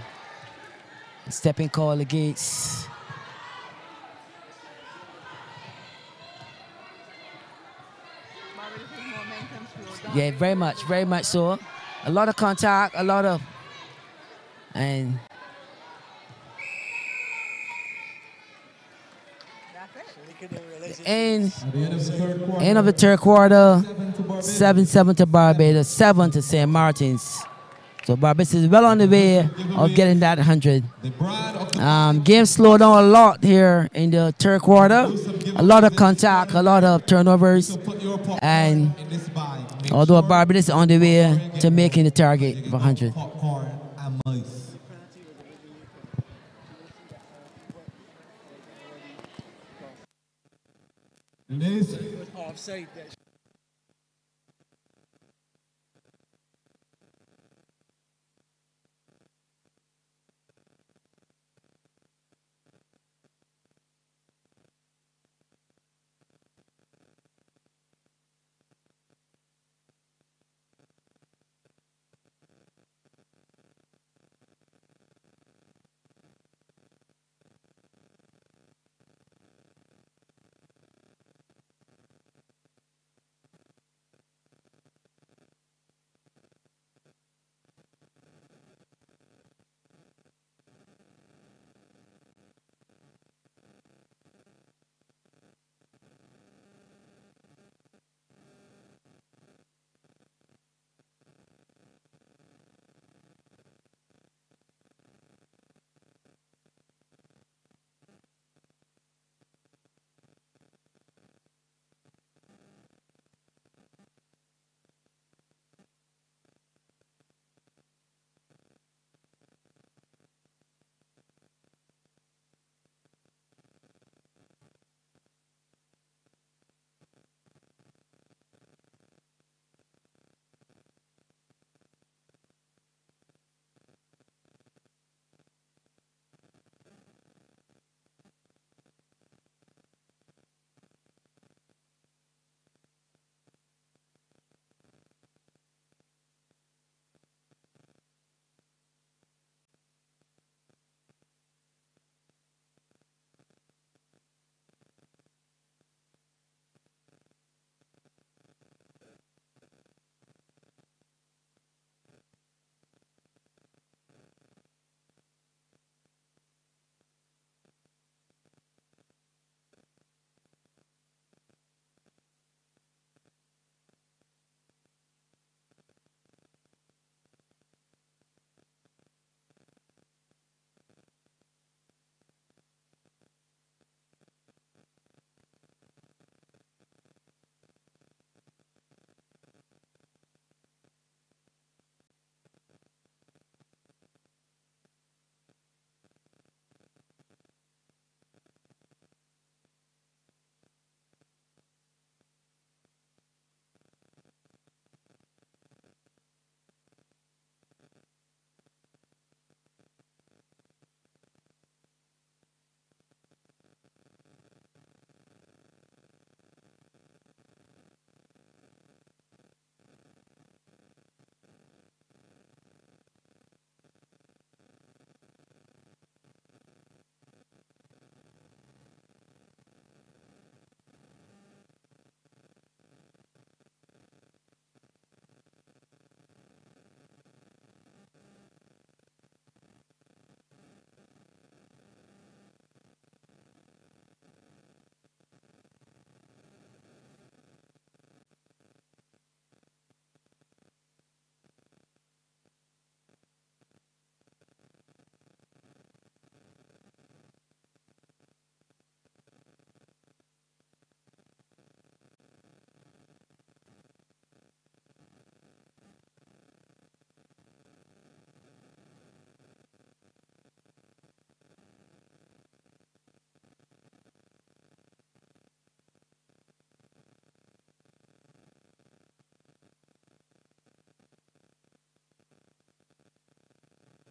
stepping call against yeah, very much so. A lot of contact, a lot of and end of the third quarter, 7-7 to Barbados, 7 to St. Martin's. So Barbados is well on the way of getting that 100. Game slowed down a lot here in the third quarter. A lot of contact, a lot of turnovers. And although Barbados is on the way to making the target of 100.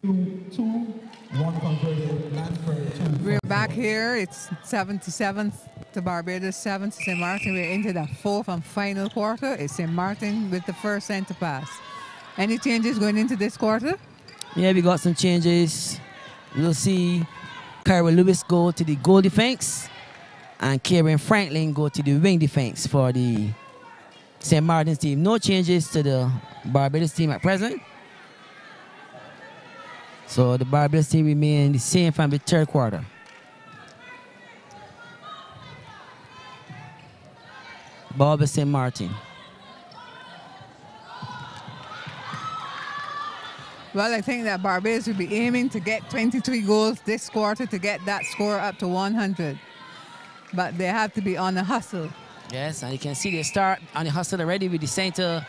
1 converted, Lansford 2. We're back here. It's 77th to Barbados, 7 to St. Maarten. We're into the fourth and final quarter. It's St. Maarten with the first center pass. Any changes going into this quarter? Yeah, we got some changes. We'll see Kyra Lewis go to the goal defense and Karen Franklin go to the wing defense for the St. Maarten's team. No changes to the Barbados team at present. So the Barbados team remain the same from the third quarter. Barbados St. Maarten. Well, I think that Barbados will be aiming to get 23 goals this quarter to get that score up to 100. But they have to be on the hustle. Yes, and you can see they start on the hustle already with the center.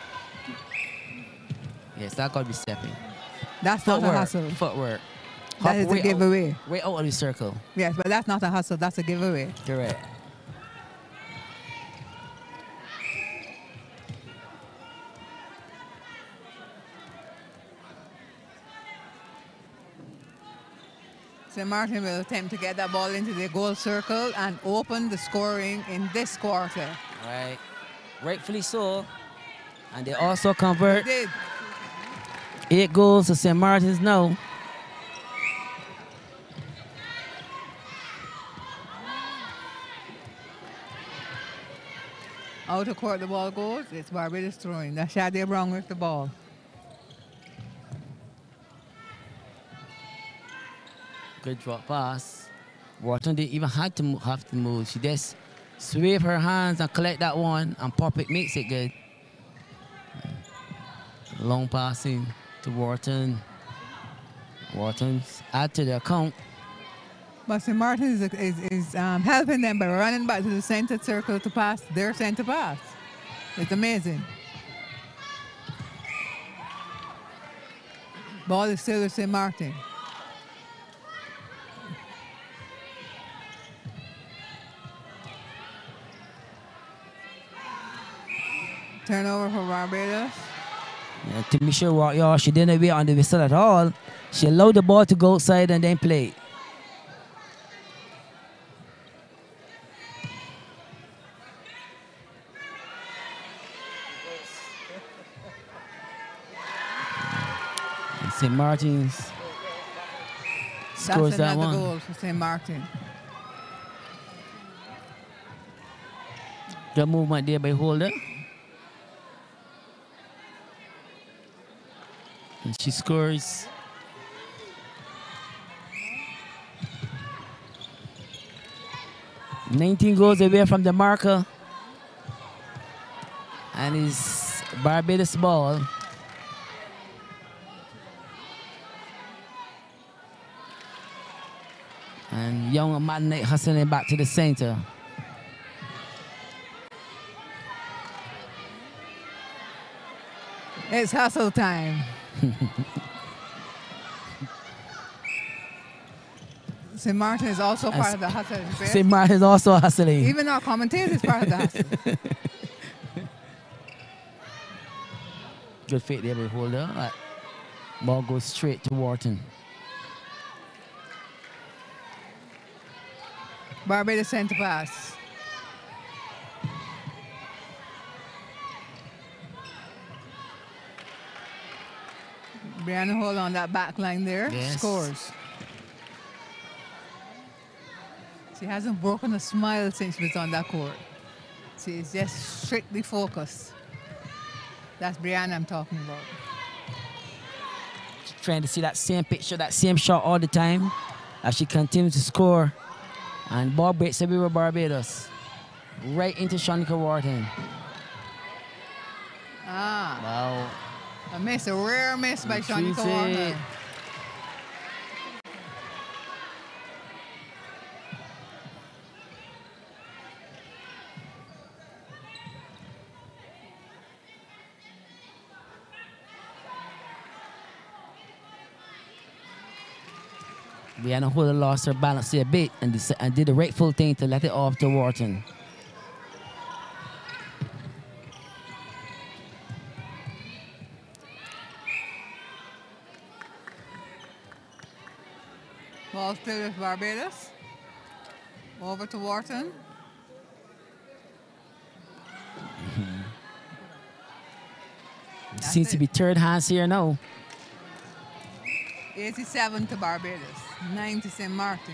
Yes, that got to be stepping. That's not a hustle. Footwork. That is a giveaway. Way out of the circle. Yes, but that's not a hustle. That's a giveaway. Correct. St. Maarten will attempt to get that ball into the goal circle and open the scoring in this quarter. Right. Rightfully so. And they also convert. They did. 8 goals to St. Maarten's now. Out of court the ball goes. It's Barbados throwing. That's Shadea Brown with the ball. Good drop pass. Wharton didn't even have to move. She just sweep her hands and collect that one, and pop it makes it good. Long passing to Wharton. Wharton's add to the account. But St. Maarten is helping them by running back to the center circle to pass their center pass. It's amazing. Ball is still with St. Maarten. Turnover for Barbados. Yeah, to be sure, yeah, she didn't wait on the whistle at all. She allowed the ball to go outside and then play. St. Maarten's scores that one. That's another goal for St. Maarten. Good movement there by Holder. And she scores. "19 goals away from the marker. And it's Barbados ball. And young Madden hustling back to the center. It's hustle time. St. Maarten is also part of the hustle. St. Maarten is also hustling. Even our commentator is part of the hustle. Good fit there by Holder. Right. Ball goes straight to Wharton. Barbados center pass. Brianna hold on that back line there. Yes. Scores. She hasn't broken a smile since she was on that court. She's just strictly focused. That's Brianna I'm talking about. She's trying to see that same picture, that same shot all the time as she continues to score. And ball breaks away with Barbados. Right into Shanika Wharton. Ah. Wow. A miss, a rare miss by Shanika Wharton. Brianna Holder lost her balance there a bit and did the rightful thing to let it off to Wharton. Ball still with Barbados. Over to Wharton. Seems to be third hands here now. 87 to Barbados, 9 to St Maarten.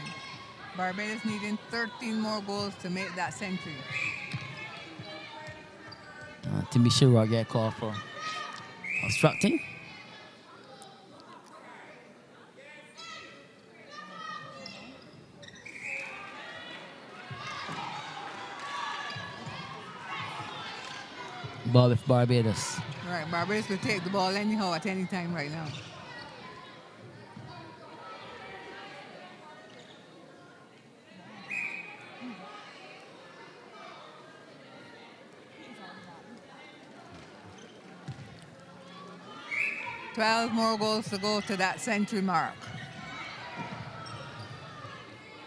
Barbados needing 13 more goals to make that century. Timmy Sherrod get called for obstructing. Ball with Barbados. Right, Barbados will take the ball anyhow at any time right now. $12 more goals to go to that century mark.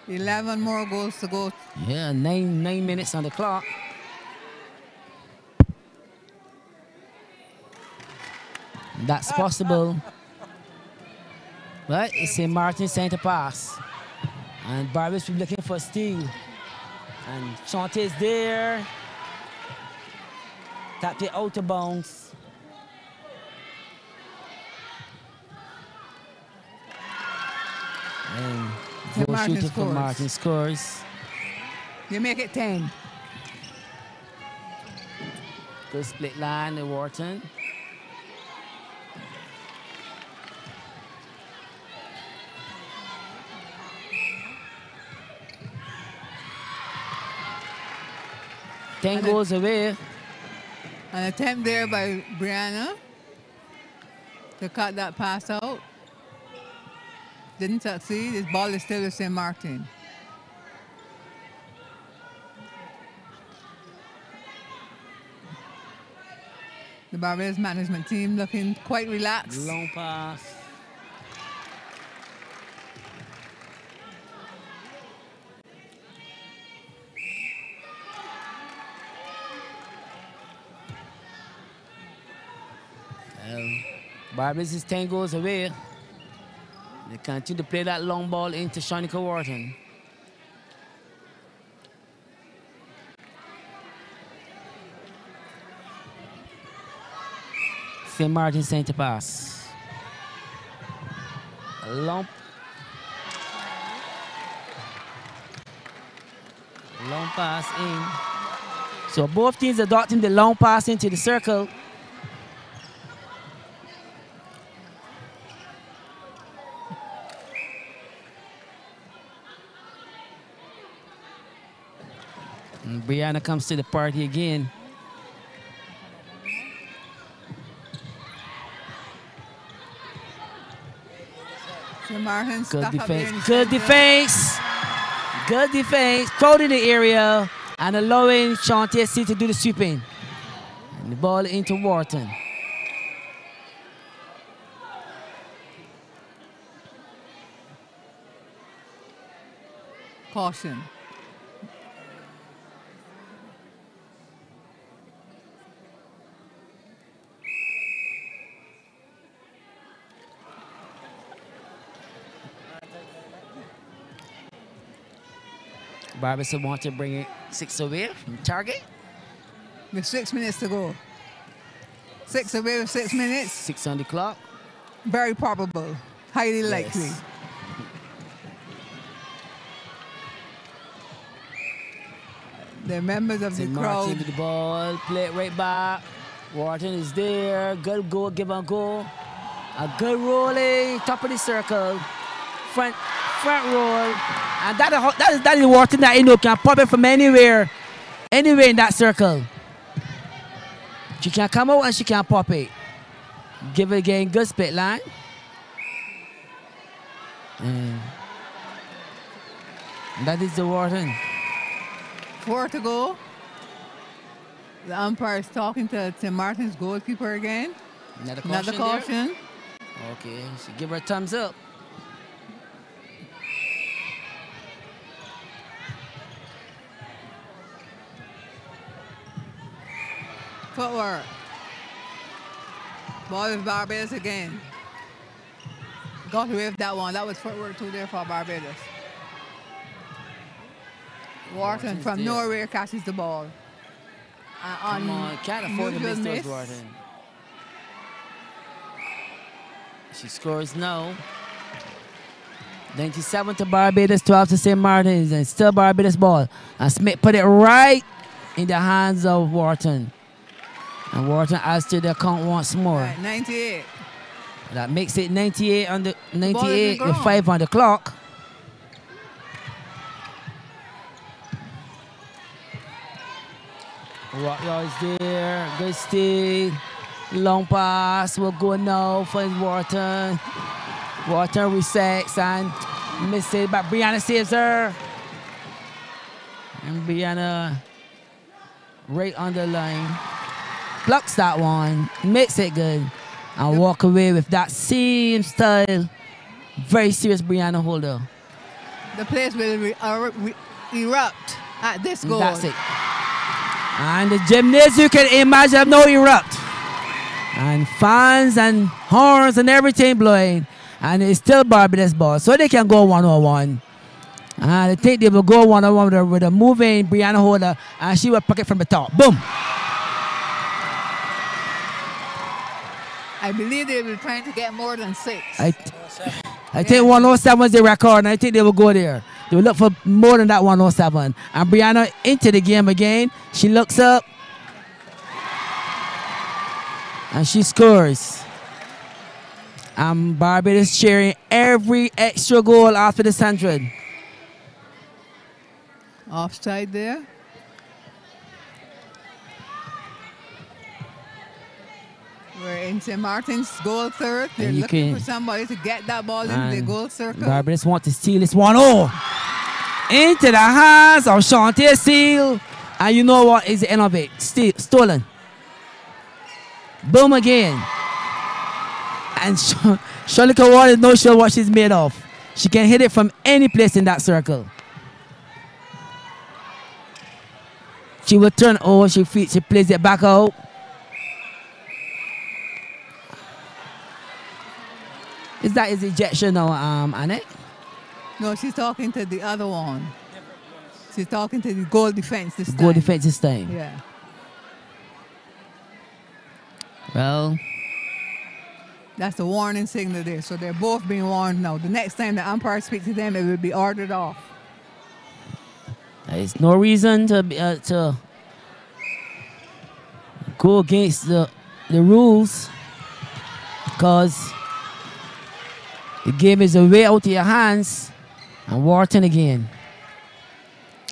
11 more goals to go. Yeah, 9 minutes on the clock. That's possible. But it's St Maarten sent a pass. And Barbados will be looking for a steal. And Chante is there. Tapped it out of bounds. And goal shooter for Maarten scores. You make it 10. Good split line to Wharton. Ten goals away. An attempt there by Brianna to cut that pass out. Didn't succeed. His ball is still with St Maarten. The Barbados management team looking quite relaxed. Long pass. Barbados is 10 goals away. They continue to play that long ball into Shanika Wharton. St Maarten sent a pass. A long pass in. So both teams adopting the long pass into the circle. And Brianna comes to the party again. Good defense. Good defense. Good defense. Crowding the area and allowing Chante C to do the sweeping. And the ball into Wharton. Caution. Barbados want to bring it 6 away from target. With 6 minutes to go. 6 away with 6 minutes. 6 on the clock. Very probable. Highly likely. The members of the crowd. With the ball, play it right back. Wharton is there. Good goal, give and go. A good rolling, top of the circle. Front roll. And that is Wharton that can pop it from anywhere in that circle. She can come out and she can pop it. Give it again, good split line. And that is the Wharton. 4 to go. The umpire is talking to St Maarten's goalkeeper again. Another caution. There. Okay, she give her a thumbs up. Footwork. Ball with Barbados again. got away with that one. That was footwork too there for Barbados. Wharton from there. nowhere catches the ball. Come on, can't afford to miss those, Wharton. She scores now. 97 to Barbados, 12 to St Maarten, and still Barbados ball. And Smith put it right in the hands of Wharton. And Wharton adds to the count once more. Right, 98. That makes it 98 on the 98 with 5 on the clock. Rock is there. Good steal. Long pass will go now for Wharton. Wharton resets and misses it, but Brianna saves her. And Brianna right on the line. Blocks that one. Makes it good. And walk away with that same style. Very serious Brianna Holder. The place will erupt at this goal. That's it. And the gymnasium, you can imagine, no erupt. And fans and horns and everything blowing. And it's still Barbados ball. So they can go 1-on-1. And I think they will go 1-on-1 with a moving Brianna Holder. And she will pick it from the top. Boom. I believe they will be trying to get more than 6. I think 107 was the record, and I think they will go there. They will look for more than that 107. And Brianna into the game again. She looks up. And she scores. And Barbados cheering every extra goal after the 100. Offside there. We're in St. Martin's goal third. They're looking for somebody to get that ball into the goal circle. Barbados want to steal this 1-0. Into the hands of Shantae Steele. And you know what is the end of it? Stolen. Boom again. And Shalika Ward is not sure what she's made of. She can hit it from any place in that circle. She will turn over, she plays it back out. Is that his ejection now, Annette? No, she's talking to the other one. She's talking to the goal defense this time. Goal defense this time. Yeah. Well, that's the warning signal there. So they're both being warned now. The next time the umpire speaks to them, it will be ordered off. There's no reason to go against the rules, because the game is way out of your hands. And Wharton again.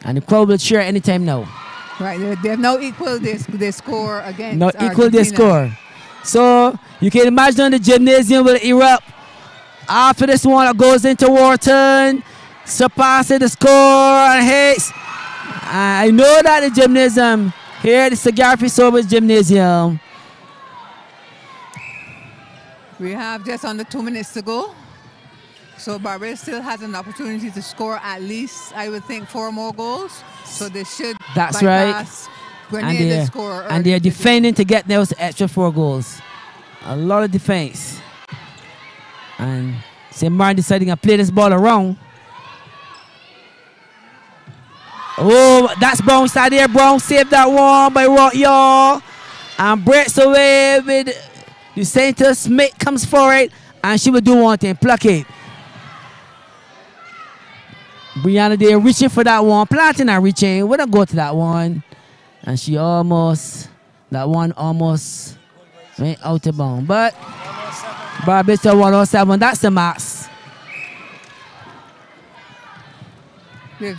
And the crowd will cheer anytime now. Right, they have now equal their score against Not Argentina. equal their score. So you can imagine the gymnasium will erupt. After this one, it goes into Wharton. Surpassing the score and hits. I know that the gymnasium, here the Cigar Sobers Gymnasium. We have just under 2 minutes to go. So Barbados still has an opportunity to score at least, I would think, 4 more goals. So they should bypass Grenada's score. And they're defending to get those extra 4 goals. A lot of defense. And St. Maarten deciding to play this ball around. Oh, that's Brown side there. Brown saved that one by Rock Yaw. And breaks away with the center. Smith comes forward. And she will do one thing. Pluck it. Brianna there reaching for that one. Planting and reaching. We don't go to that one. And she almost went out of bounds. But Barbados 107. That's the max. Yeah.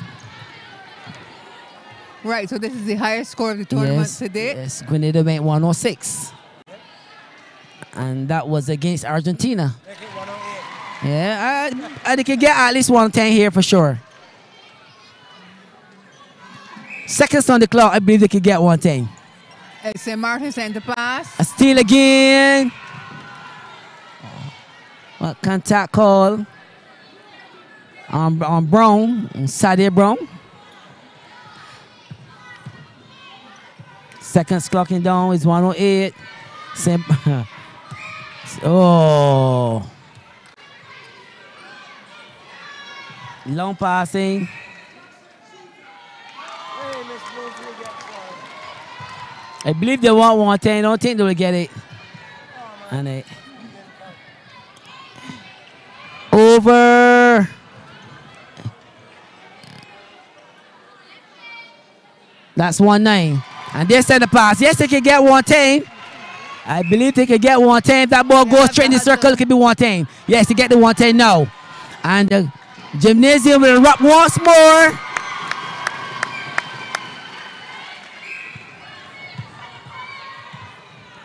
Right, so this is the highest score of the tournament to date. Yes, Grenada went 106. And that was against Argentina. Yeah, they can get at least 110 here for sure. Seconds on the clock, I believe they can get 110. St. Maarten sent the pass. A steal again. What contact call on Brown, on Sadia Brown. Seconds clocking down is 108. Oh. Long passing. I believe they want 110. I don't think they will get it. And it over. That's 1-9. And they send the pass. Yes, they can get 110. I believe they can get 110. If that ball goes straight in the circle, it can be 110. Yes, they get the 110 now. And the gymnasium will erupt once more.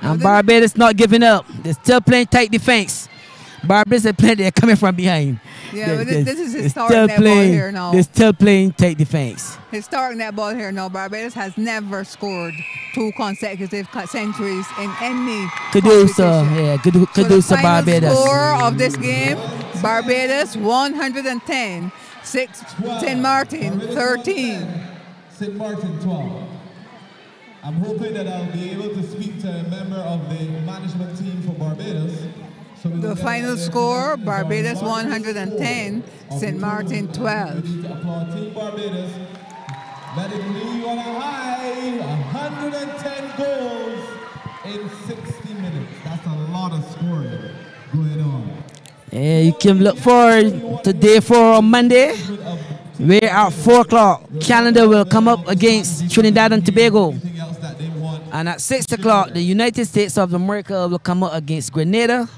And Barbados not giving up. They're still playing tight defense. Barbados are playing, they're coming from behind. Yeah, but this is historic netball here now. They're still playing tight defense. Historic netball here now. Barbados has never scored 2 consecutive centuries in any competition. Yeah, Cadusa Barbados. The score of this game, Barbados 110, St Maarten 13. St Maarten 12. I'm hoping that I'll be able to speak to a member of the management team for Barbados. So the final score, Barbados 110, St Maarten 12. We need to applaud Team Barbados. Let it leave on a high, 110 goals in 60 minutes. That's a lot of scoring going on. Yeah, you can look forward to day 4 on Monday, where at 4 o'clock, Canada will come up against Trinidad and Tobago. And at 6 o'clock, the United States of America will come up against Grenada.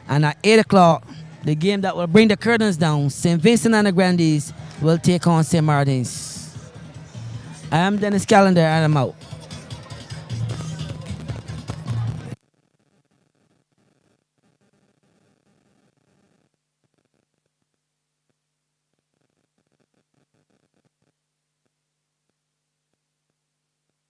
And at 8 o'clock, the game that will bring the curtains down, St. Vincent and the Grenadines will take on St. Martin's. I am Dennis Callender and I'm out.